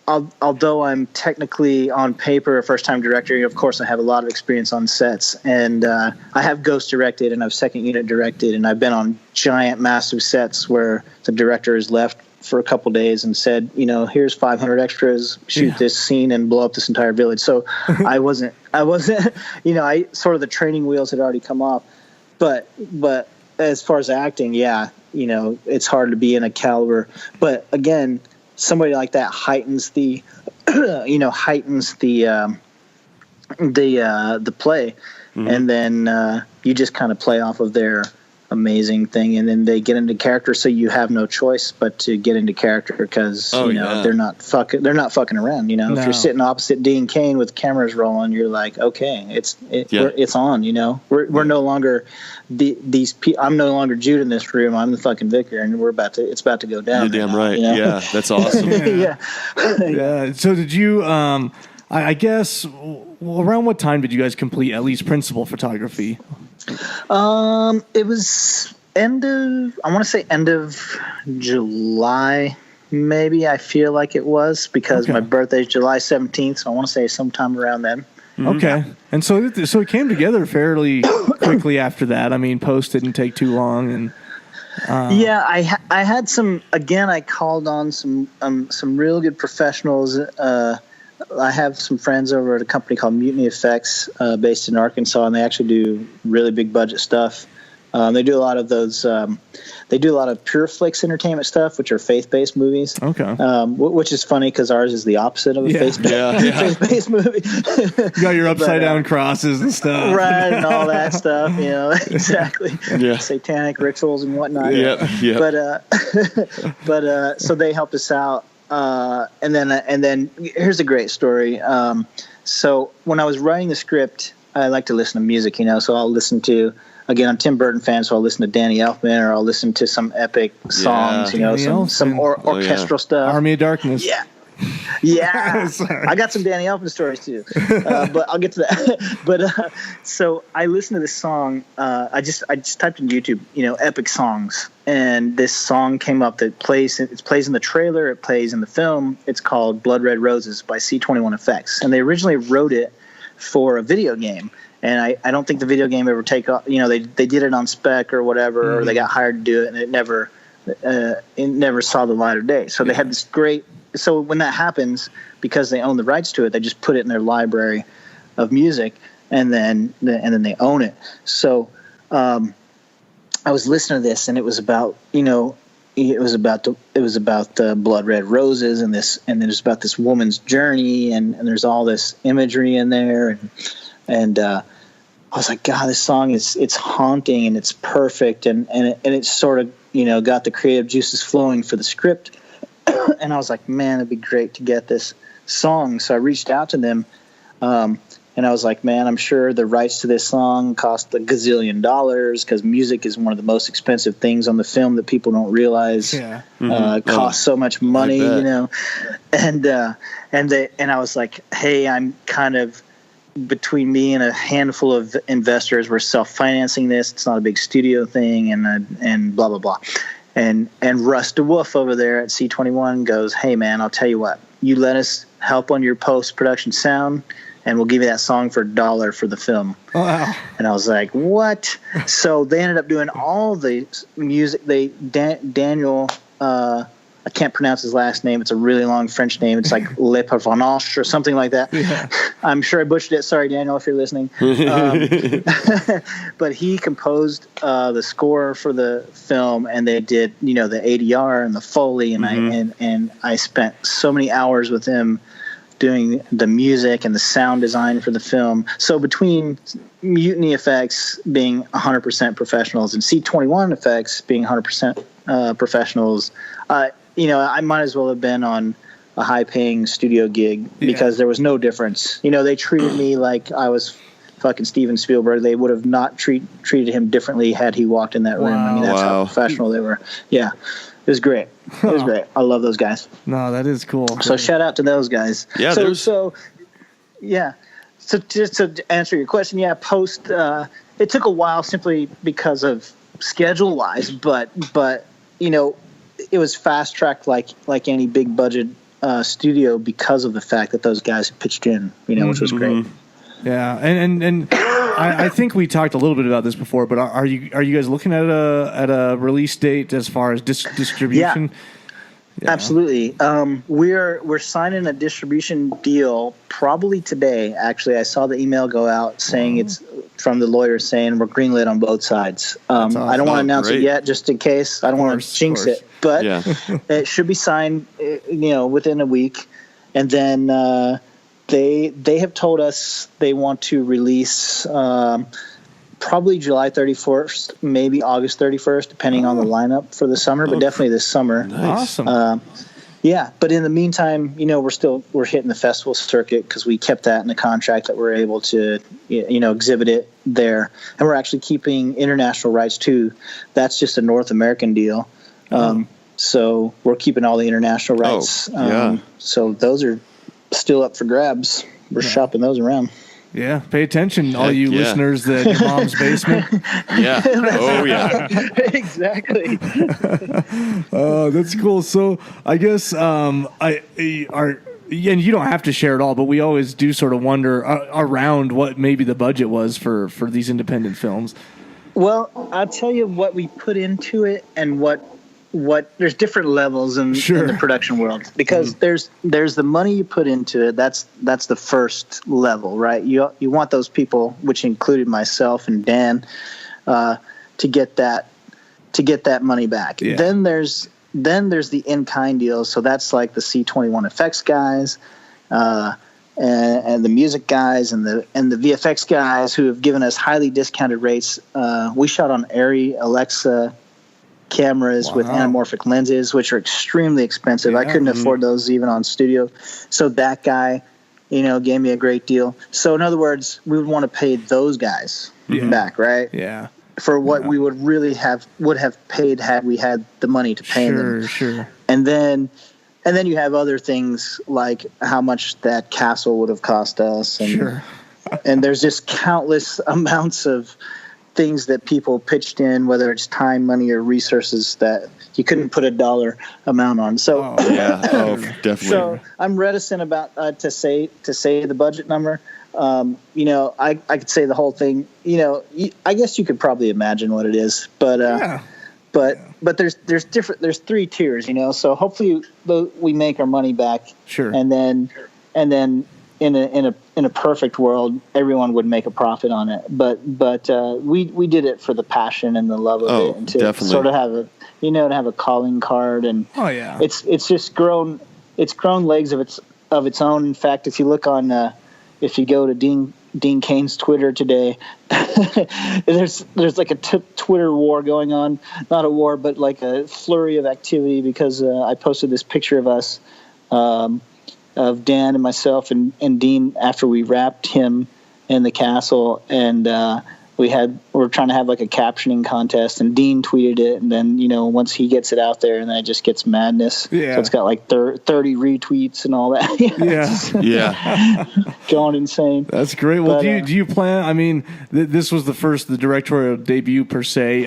although I'm technically on paper a first-time director, of course I have a lot of experience on sets, and I have ghost directed and I've second unit directed, and I've been on giant, massive sets where the director has left for a couple days and said, you know, "Here's 500 extras, shoot this scene and blow up this entire village." So I wasn't, you know, I sort of the training wheels had already come off, but as far as acting, you know, it's hard to be in a caliber, but again, somebody like that heightens the play, and then you just kind of play off of their amazing thing, and then they get into character, so you have no choice but to get into character, because they're not fucking around. You know, if you're sitting opposite Dean Cain with cameras rolling, you're like, okay, it's on. You know, we're no longer I'm no longer Jude in this room. I'm the fucking vicar, and it's about to go down. You're damn right. You know? Yeah, that's awesome. Yeah. So did you? I guess. Around what time did you guys complete at least principal photography? It was end of July, maybe. I feel like it was, because my birthday's July 17th, so I want to say sometime around then. Okay. And so it came together fairly quickly after that. I mean, post didn't take too long, and yeah, I had some. Again, I called on some real good professionals. I have some friends over at a company called Mutiny Effects, based in Arkansas, and they actually do really big budget stuff. They do a lot of those. They do a lot of Pure Flix entertainment stuff, which are faith-based movies. Okay. Which is funny because ours is the opposite of a faith-based movie. You got your upside down crosses and stuff, right, and all that stuff. Exactly. Yeah. Satanic rituals and whatnot. Yeah. But so they helped us out. And then here's a great story. So when I was writing the script, I like to listen to music, so I'll listen to, again, I'm a Tim Burton fan, so I'll listen to Danny Elfman, or I'll listen to some epic songs, some orchestral stuff. Army of Darkness. Yeah. I got some Danny Elfman stories too, but I'll get to that. But so I listened to this song. I just typed in YouTube, epic songs, and this song came up that plays. It plays in the trailer. It plays in the film. It's called "Blood Red Roses" by C21 Effects, and they originally wrote it for a video game. And I don't think the video game ever take off. They did it on spec or whatever, or they got hired to do it, and it never saw the light of day. So they had this great. So when that happens, because they own the rights to it, they just put it in their library of music, and then they own it. So I was listening to this, and it was about the blood red roses, and there's about this woman's journey, and there's all this imagery in there, and I was like, God, this song it's haunting and it's perfect, and it sort of got the creative juices flowing for the script. And I was like, man, it'd be great to get this song. So I reached out to them, and I was like, man, I'm sure the rights to this song cost $1 gazillion, because music is one of the most expensive things on the film that people don't realize. It costs so much money, And I was like, hey, I'm kind of between me and a handful of investors. We're self-financing this. It's not a big studio thing, and blah blah blah. And Russ DeWolf over there at C21 goes, hey, man, I'll tell you what. You let us help on your post-production sound, and we'll give you that song for $1 for the film. Oh, wow. And I was like, what? So they ended up doing all the music. Daniel, I can't pronounce his last name. It's a really long French name. It's like Le Parvanache or something like that. Yeah. I'm sure I butchered it. Sorry, Daniel, if you're listening. But he composed the score for the film, and they did, the ADR and the Foley, and I spent so many hours with him doing the music and the sound design for the film. So between Mutiny Effects being 100% professionals and C21 Effects being 100% professionals, I might as well have been on a high-paying studio gig, because there was no difference. They treated me like I was fucking Steven Spielberg. They would have not treated him differently had he walked in that room. I mean, that's how professional they were. Yeah, it was great. It was great. I love those guys. No, that is cool. So shout out to those guys. Yeah. So just to answer your question, post. It took a while simply because of schedule-wise, but it was fast-tracked like any big budget studio, because of the fact that those guys pitched in, which was great. Yeah, and I think we talked a little bit about this before, but are you guys looking at a release date as far as distribution? Yeah, absolutely. We're signing a distribution deal probably today. Actually, I saw the email go out saying it's from the lawyer saying we're greenlit on both sides. Awesome. I don't want to announce it yet, just in case. I don't want to jinx it, but it should be signed, within a week, and then they have told us they want to release probably July 31st, maybe August 31st, depending on the lineup for the summer, but definitely this summer. Nice. Awesome. But in the meantime, we're hitting the festival circuit, because we kept that in the contract that we're able to, exhibit it there. And we're actually keeping international rights too. That's just a North American deal. So we're keeping all the international rights. So those are still up for grabs. We're shopping those around. Yeah, pay attention, all you listeners that your mom's basement. Yeah. Oh, yeah. Exactly. That's cool. So I guess and you don't have to share it all, but we always do sort of wonder around what maybe the budget was for these independent films. Well, I'll tell you what we put into it, and what there's different levels in the production world, because there's the money you put into it. That's the first level, right? You want those people, which included myself and Dan, to get that money back. Yeah. Then there's the in-kind deals. So that's like the C21 effects guys, and the music guys and the VFX guys who have given us highly discounted rates. We shot on Arri Alexa cameras with anamorphic lenses, which are extremely expensive. Yeah. I couldn't afford those even on studio. So that guy, gave me a great deal. So in other words, we would want to pay those guys back, right? Yeah. For what we would really have paid had we had the money to pay them. Sure. And then you have other things like how much that castle would have cost us, and and there's just countless amounts of things that people pitched in, whether it's time, money, or resources that you couldn't put a dollar amount on. So definitely. So I'm reticent about to say the budget number. I could say the whole thing. I guess you could probably imagine what it is, but there's three tiers. So hopefully we make our money back. Sure. And then in a perfect world, everyone would make a profit on it. But we did it for the passion and the love of it, and to definitely. sort of have to have a calling card, and it's just grown. It's grown legs of its own. In fact, if you look on. If you go to Dean Cain's Twitter today, there's like a Twitter war going on. Not a war, but like a flurry of activity, because I posted this picture of us, of Dan and myself and Dean after we wrapped him in the castle, and we're trying to have like a captioning contest, and Dean tweeted it, and then once he gets it out there, and then it just gets madness. Yeah. So it's got like 30 retweets and all that. Yeah. Going insane. That's great. Well, do you plan? I mean, this was the directorial debut per se.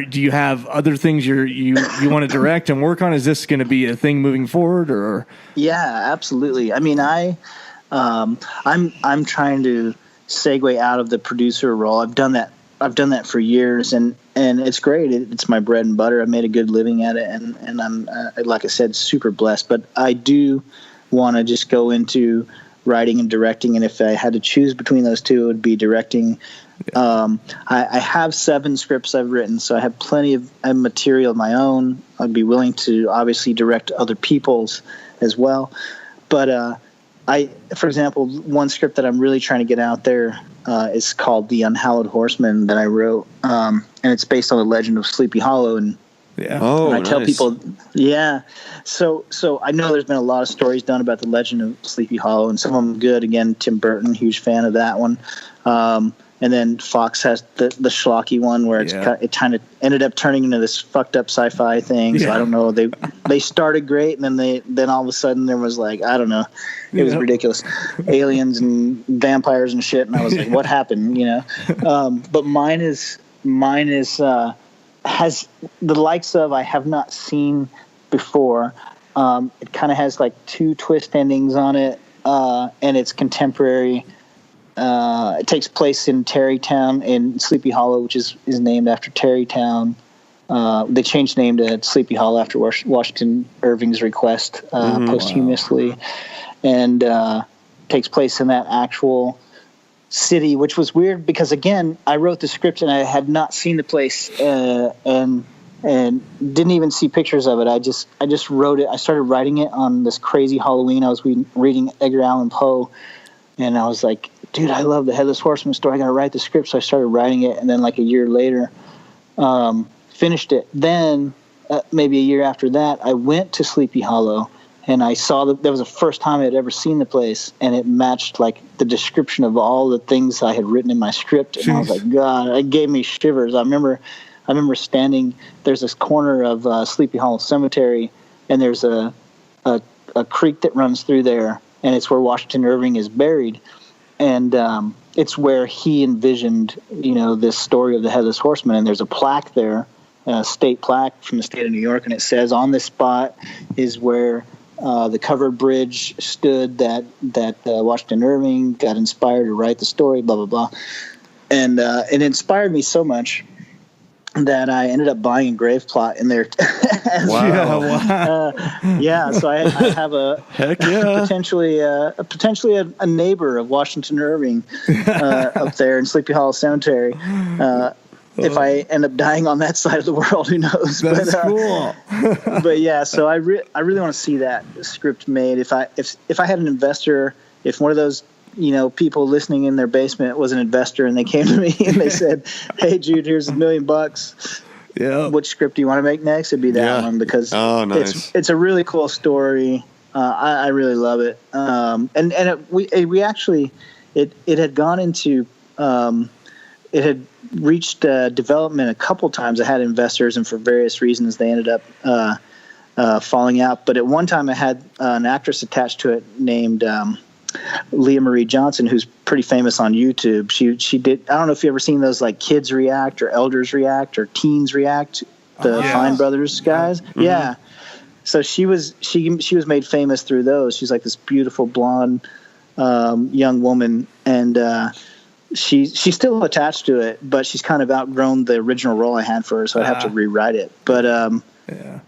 Do you have other things you want to direct and work on? Is this going to be a thing moving forward, or? Yeah, absolutely. I mean, I'm trying to segue out of the producer role. I've done that for years, and it's great. It's my bread and butter. I made a good living at it, and I'm like I said, super blessed. But I do want to just go into writing and directing, and if I had to choose between those two, it would be directing. I have 7 scripts I've written, so I have plenty of material of my own. I'd be willing to obviously direct other people's as well, but for example, one script that I'm really trying to get out there is called The Unhallowed Horseman, that I wrote, and it's based on the legend of Sleepy Hollow. And I tell people, So I know there's been a lot of stories done about the legend of Sleepy Hollow, and some of them good. Again, Tim Burton, huge fan of that one. And then Fox has the schlocky one where it kind of ended up turning into this fucked up sci-fi thing. So I don't know. They started great, and then all of a sudden there was like, I don't know, it was ridiculous, aliens and vampires and shit. And I was like, what happened? But mine has the likes of I have not seen before. It kind of has like 2 twist endings on it, and it's contemporary. It takes place in Tarrytown in Sleepy Hollow, which is named after Tarrytown. They changed the name to Sleepy Hollow after Washington Irving's request posthumously, and takes place in that actual city, which was weird because, again, I wrote the script and I had not seen the place and didn't even see pictures of it. I just wrote it. I started writing it on this crazy Halloween. I was reading Edgar Allan Poe, and I was like, dude, I love the Headless Horseman story. I got to write the script. So I started writing it, and then like a year later, finished it. Then maybe a year after that, I went to Sleepy Hollow, and I saw that was the first time I had ever seen the place, and it matched like the description of all the things I had written in my script. And I was like, God, it gave me shivers. I remember standing. There's this corner of Sleepy Hollow Cemetery, and there's a creek that runs through there, and it's where Washington Irving is buried. And it's where he envisioned, this story of the Headless Horseman. And there's a plaque there, a state plaque from the state of New York, and it says, on this spot is where the covered bridge stood that Washington Irving got inspired to write the story, blah, blah, blah. And it inspired me so much that I ended up buying a grave plot in there. Wow. So I have a Heck yeah. potentially a neighbor of Washington Irving up there in Sleepy Hollow Cemetery. If I end up dying on that side of the world, who knows? That's cool. But yeah, so I really want to see that script made. If I had an investor, if one of those people listening in their basement was an investor and they came to me and they said, "Hey, Jude, here's $1 million. Yeah. Which script do you want to make next?" It'd be that one because it's a really cool story. I really love it. We actually it had gone into it had reached development a couple times. I had investors, and for various reasons, they ended up falling out. But at one time, I had an actress attached to it named Leah Marie Johnson, who's pretty famous on YouTube. She did. I don't know if you ever seen those like kids react or elders react or teens react. The Fine Brothers guys. Mm-hmm. Yeah. So she was made famous through those. She's like this beautiful blonde young woman, and she's still attached to it, but she's kind of outgrown the original role I had for her, so I'd have to rewrite it. But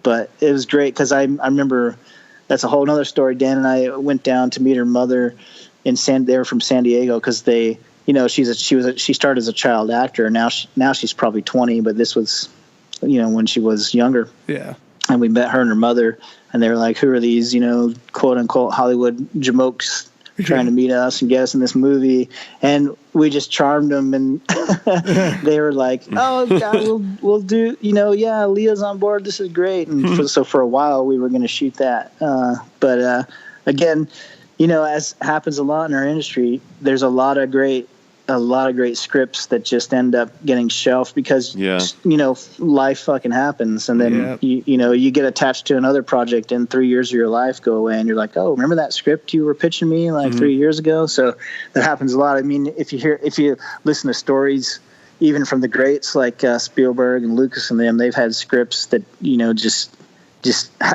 but it was great because I remember. That's a whole other story. Dan and I went down to meet her mother they were from San Diego because they, she started as a child actor. Now she's probably 20, but this was, when she was younger. Yeah. And we met her and her mother, and they were like, "Who are these, quote unquote Hollywood jamokes trying to meet us and get us in this movie?" And we just charmed them, and they were like, "Oh God, we'll do, Leah's on board. This is great." And so for a while we were going to shoot that. But again, as happens a lot in our industry, there's a lot of great scripts that just end up getting shelved because, life fucking happens. And then, you get attached to another project and 3 years of your life go away and you're like, "Oh, remember that script you were pitching me 3 years ago?" So that happens a lot. I mean, if you listen to stories, even from the greats like Spielberg and Lucas and them, they've had scripts that, just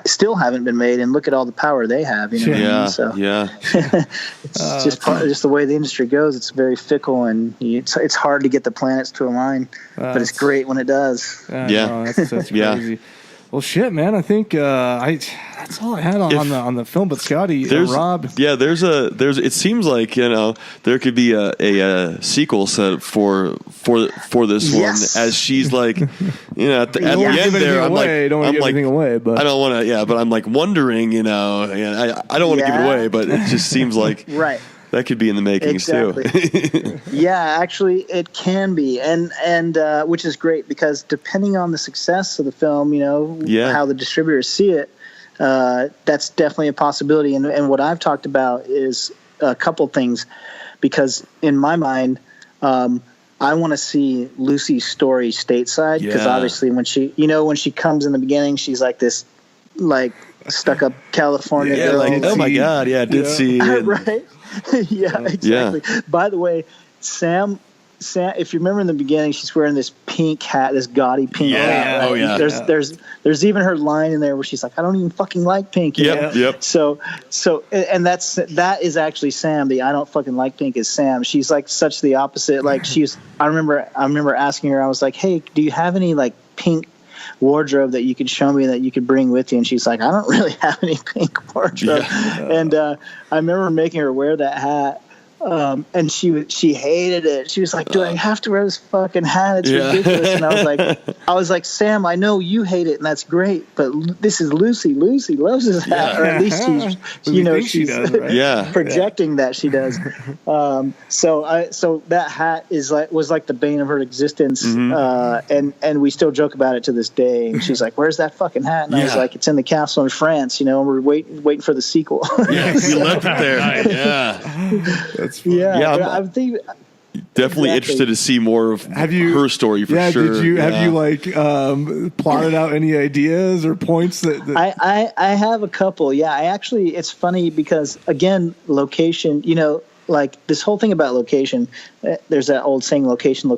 still haven't been made, and look at all the power they have. What I mean? So, it's just the way the industry goes. It's very fickle, and it's hard to get the planets to align, but it's great when it does. That's crazy. Well, shit, man. I think that's all I had on the film. But Scotty, Rob, it seems like there could be a sequel set for this one, as she's like, at the end there, I'm like, don't want to give anything away, but I don't want to, but I'm like wondering, I don't want to give it away, but it just seems like right. That could be in the makings too. Yeah, actually, it can be, and which is great because depending on the success of the film, how the distributors see it, that's definitely a possibility. And what I've talked about is a couple things, because in my mind, I want to see Lucy's story stateside because obviously when she comes in the beginning, she's like this, like stuck-up California girl. Like, oh my God, I did see it. Right. Yeah, exactly. Yeah. By the way, Sam, if you remember in the beginning, she's wearing this pink hat, this gaudy pink hat. Right? Oh yeah. There's even her line in there where she's like, "I don't even fucking like pink." Yep. So, and that is actually Sam. The "I don't fucking like pink" is Sam. She's like such the opposite. Like I remember asking her. I was like, "Hey, do you have any like pink wardrobe that you could show me that you could bring with you?" And she's like, "I don't really have any pink wardrobe." And I remember making her wear that hat, and she hated it. She was like, "Do I have to wear this fucking hat? It's ridiculous." And I was like, "Sam, I know you hate it, and that's great, but this is Lucy. Lucy loves this hat, or at least she's does, right? projecting that she does." So that hat was like the bane of her existence, and we still joke about it to this day. And she's like, "Where's that fucking hat?" And I was like, "It's in the castle in France. We're waiting for the sequel." Yeah, we left it there. Yeah. I'm thinking. Definitely interested to see more of her story for sure. Have you plotted out any ideas or points that I have a couple. Yeah, it's funny because again, location, like this whole thing about location, there's that old saying, location.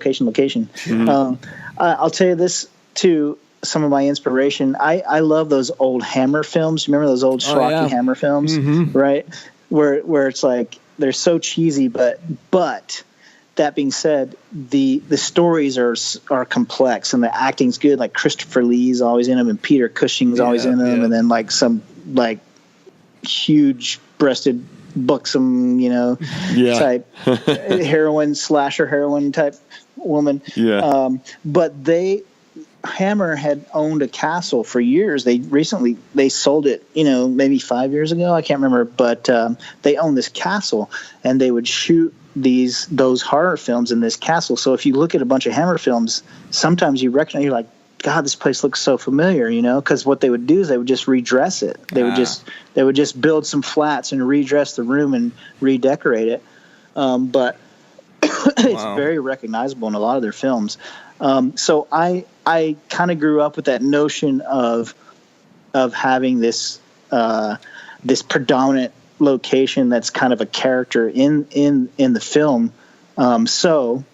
I'll tell you this too. some of my inspiration. I love those old Hammer films. Remember those old schlocky Hammer films, right? Where it's like they're so cheesy, but that being said, the stories are complex and the acting's good. Like Christopher Lee's always in them, and Peter Cushing's always in them, and then like some like huge breasted buxom, type slasher heroine type woman. Yeah. But Hammer had owned a castle for years. They sold it, maybe 5 years ago. I can't remember, but they owned this castle, and they would shoot those horror films in this castle. So if you look at a bunch of Hammer films, sometimes you recognize, you're like, God, this place looks so familiar, because what they would do is they would just redress it. They would just build some flats and redress the room and redecorate it. But it's very recognizable in a lot of their films. So I kind of grew up with that notion of having this predominant location that's kind of a character in the film. So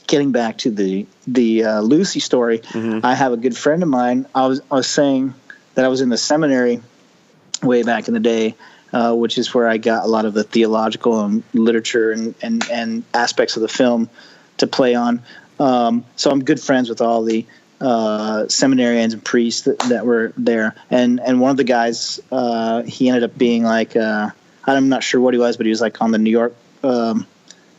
getting back to the Lucy story, I have a good friend of mine. I was saying that I was in the seminary way back in the day, which is where I got a lot of the theological and literature and aspects of the film to play on. So I'm good friends with all the seminarians and priests that were there. And one of the guys, he ended up being like, I'm not sure what he was, but he was like on the New York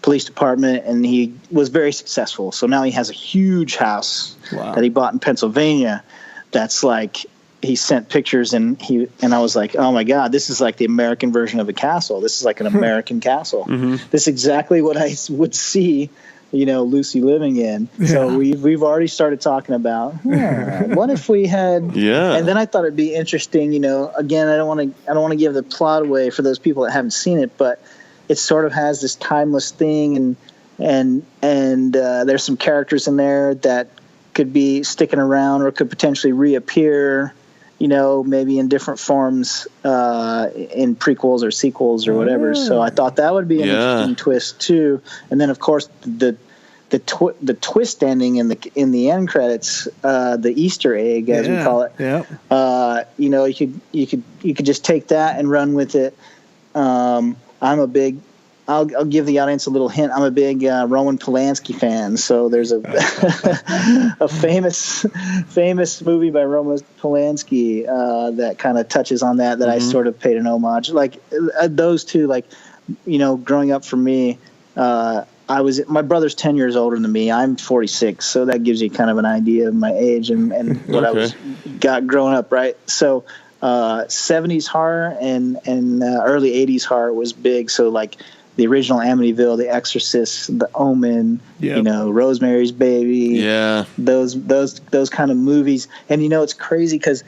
police department, and he was very successful. So now he has a huge house that he bought in Pennsylvania. That's like, he sent pictures, and I was like, oh my God, this is like the American version of a castle. This is like an American castle. This is exactly what I would see, Lucy living in. Yeah. So we've already started talking about what if we had. And then I thought it'd be interesting. Again, I don't want to give the plot away for those people that haven't seen it, but it sort of has this timeless thing, and there's some characters in there that could be sticking around or could potentially reappear, maybe in different forms in prequels or sequels or whatever. So I thought that would be an interesting twist too. And then of course the twist ending in the end credits, the Easter egg as we call it. Yeah. You could just take that and run with it. I'll give the audience a little hint. I'm a big Roman Polanski fan. So there's a a famous movie by Roman Polanski that kind of touches on that I sort of paid an homage. Like those two, growing up for me, my brother's 10 years older than me. I'm 46, so that gives you kind of an idea of my age and what I got growing up, right? So 70s horror and early 80s horror was big. So like the original Amityville, The Exorcist, The Omen, Rosemary's Baby, those kind of movies. And it's crazy because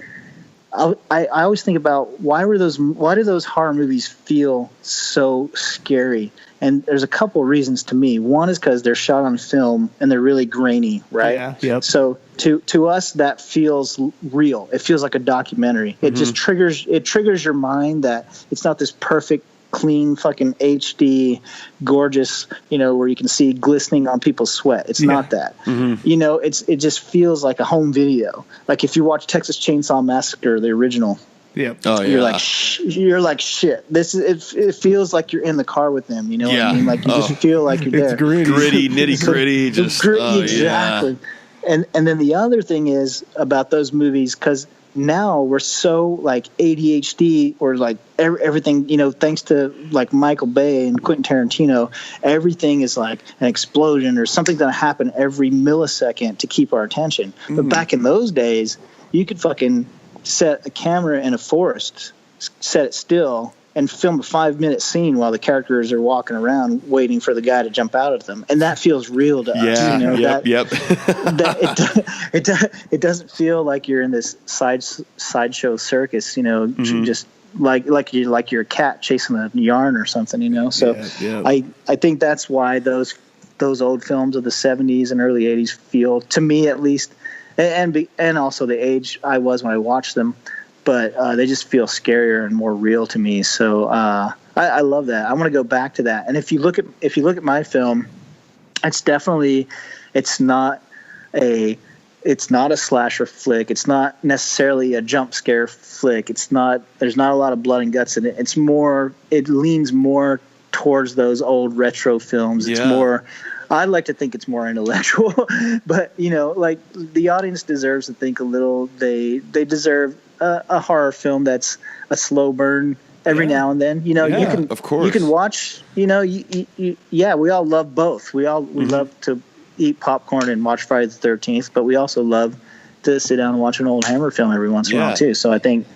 I always think about why do those horror movies feel so scary? And there's a couple of reasons to me. One is because they're shot on film and they're really grainy, right? Yeah. Yep. So to us, that feels real. It feels like a documentary. It just triggers your mind that it's not this perfect, clean, fucking HD, gorgeous, where you can see glistening on people's sweat. It's not that. It just feels like a home video. Like if you watch Texas Chainsaw Massacre, the original. Yep. Oh yeah. You're like shit. It feels like you're in the car with them. You know what I mean? Like you just feel like you're there. It's gritty, nitty gritty. Exactly. And then the other thing is about those movies, because now we're so like ADHD or like everything. Thanks to like Michael Bay and Quentin Tarantino, everything is like an explosion or something that happen every millisecond to keep our attention. But back in those days, you could fucking set a camera in a forest, set it still, and film a 5-minute scene while the characters are walking around waiting for the guy to jump out at them. And that feels real to us. It doesn't feel like you're in this sideshow circus, just like you're a cat chasing a yarn or something, So I think that's why those old films of the 70s and early 80s feel, to me at least, and also the age I was when I watched them, but they just feel scarier and more real to me. So I love that. I want to go back to that. And if you look at my film, it's not a it's not a slasher flick. It's not necessarily a jump scare flick. There's not a lot of blood and guts in it. It leans more towards those old retro films. It's more, I like to think it's more intellectual, but like the audience deserves to think a little. They deserve a horror film that's a slow burn every now and then. You can, of course, you can watch. We all love both. We love to eat popcorn and watch Friday the 13th, but we also love to sit down and watch an old Hammer film every once in a while too. So I think,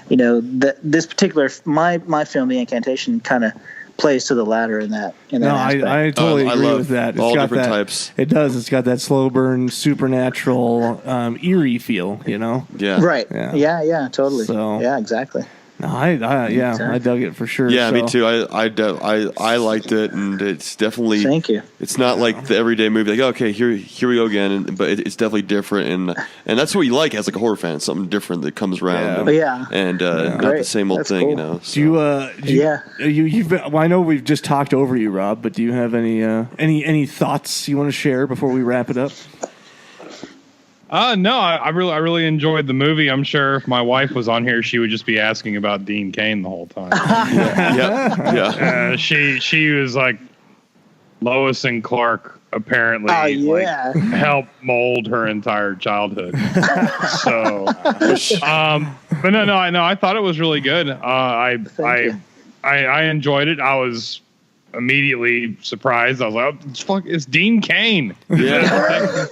this particular my film, The Incantation, kind of plays to the latter in that. I totally agree with that. It's all got different that, types. It does. It's got that slow burn, supernatural, eerie feel. Yeah. Right. Yeah. Totally. So, yeah. Exactly. No, I dug it for sure. Yeah, me too. I liked it, and it's definitely. Thank you. It's not like the everyday movie. Like, okay, here we go again, but it's definitely different, and that's what you like as like a horror fan. Something different that comes around. And not the same old thing, cool. So. Do you've been, well, I know we've just talked over you, Rob, but do you have any thoughts you want to share before we wrap it up? No, I really enjoyed the movie. I'm sure if my wife was on here, she would just be asking about Dean Cain the whole time. She was like Lois and Clark apparently helped mold her entire childhood. So, but no, I thought it was really good. I enjoyed it. I was immediately surprised. I was like, it's Dean Cain. Yeah.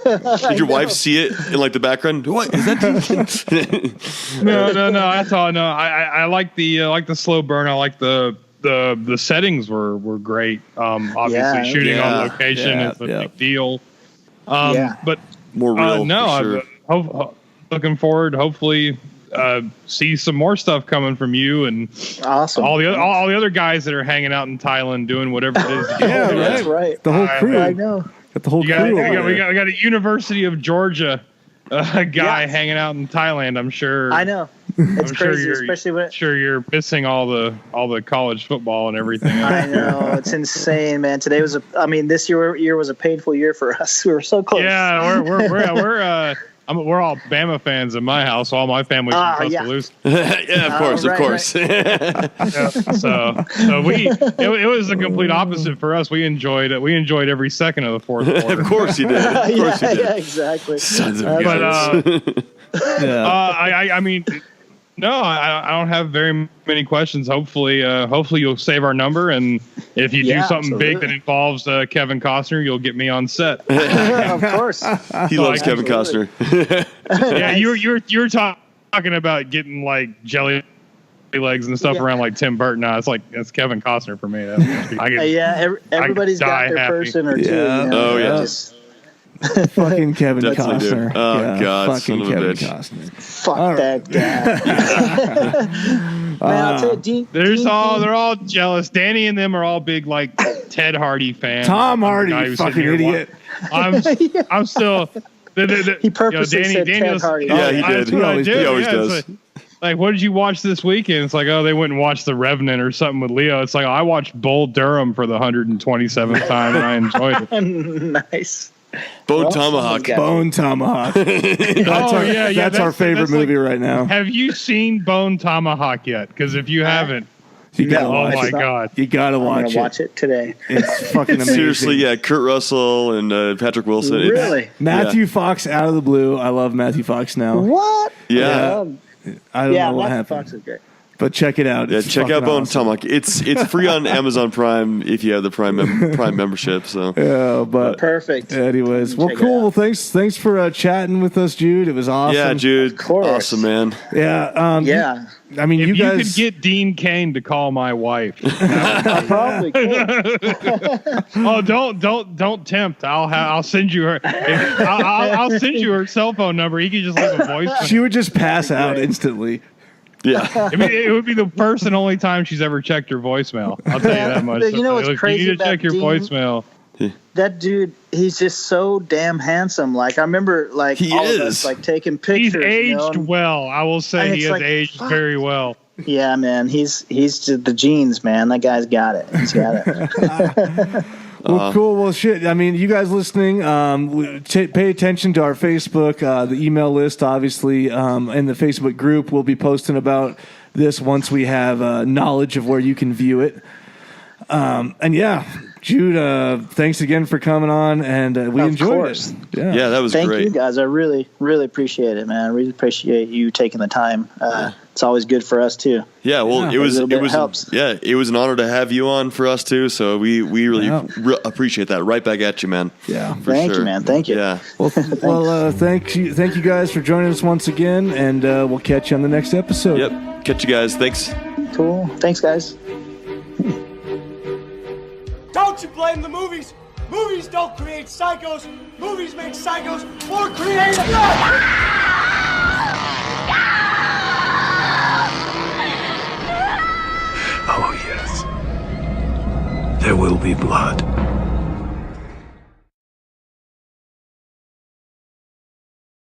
Did your wife see it in like the background? What is that Dean Cain? No. That's all. No, I like the slow burn. I like the settings were great. Obviously, shooting on location is a big deal. But more real. Looking forward. Hopefully. See some more stuff coming from you and awesome. all the other guys that are hanging out in Thailand doing whatever it is. That's right. The whole crew. I know. Got the whole crew. We got a University of Georgia guy hanging out in Thailand. I'm sure. I know. It's crazy, especially when you're missing all the college football and everything. I know, it's insane, man. This year was a painful year for us. We were so close. Yeah, we're all Bama fans in my house. All my family's from Tuscaloosa. Of course. So it was the complete opposite for us. We enjoyed it. We enjoyed every second of the fourth quarter. Of course you did. Yeah, exactly. Sons of guns. I don't have very many questions. Hopefully you'll save our number, and if you do something big that involves Kevin Costner, you'll get me on set. Of course, he loves Kevin Costner. Yeah, you're talking about getting like jelly legs and stuff around like Tim Burton. No, it's like that's Kevin Costner for me. Everybody's got their person or two. Fucking Kevin Costner. Oh God, fucking son of a Kevin bitch. Costner. Fuck that guy. Man, I'll tell you, they're all jealous. Danny and them are all big like Ted Hardy fans. Tom Hardy, fucking idiot. I'm still. He purposely said Danny Ted Hardy. Yeah, he did. He always does. Like, what did you watch this weekend? It's like, they went and watched The Revenant or something with Leo. It's like, I watched Bull Durham for the 127th time, and I enjoyed it. Nice. Bone Tomahawk. That's our favorite movie right now. Have you seen Bone Tomahawk yet? Because if you haven't, you gotta watch it. God, you gotta I'm gonna watch it today. It's fucking amazing. Seriously, yeah. Kurt Russell and Patrick Wilson. Really? Matthew Fox out of the blue. I love Matthew Fox now. What? Yeah. I don't know what Matthew happened. Fox is great. But check it out. Yeah, check out Bone Tomahawk. It's free on Amazon Prime if you have the Prime membership. So but perfect. Anyways, well, cool. Well, thanks for chatting with us, Jude. It was awesome. Yeah, Jude, awesome, man. Yeah. I mean, if you guys could get Dean Cain to call my wife. Probably could. Don't tempt. I'll send you her. I'll send you her cell phone number. You can just leave a voice. She would just pass out instantly. Yeah, it would be the first and only time she's ever checked her voicemail. I'll tell you that much. You know what's crazy You need to about check your Dean? voicemail. That dude, he's just so damn handsome. Like I remember, like he all is. of us, like taking pictures. He's aged well. I will say he has aged very well. Yeah, man. He's just the genes, man. That guy's got it. He's got it. Well, cool. Well, shit. I mean, you guys listening, pay attention to our Facebook, the email list, obviously, and the Facebook group. We'll be posting about this once we have knowledge of where you can view it. And yeah, Jude, thanks again for coming on, and we enjoyed it. Yeah, that was great. Thank you, guys. I really, really appreciate it, man. I really appreciate you taking the time. It's always good for us too. Yeah, well, it was helps. Yeah, it was an honor to have you on for us too. So we really appreciate that. Right back at you, man. Yeah, thank you, man. Thank you. Yeah. Well, thank you guys for joining us once again, and we'll catch you on the next episode. Yep, catch you guys. Thanks. Cool. Thanks, guys. Don't you blame the movies? Movies don't create psychos. Movies make psychos more creative. Oh, yes. There will be blood.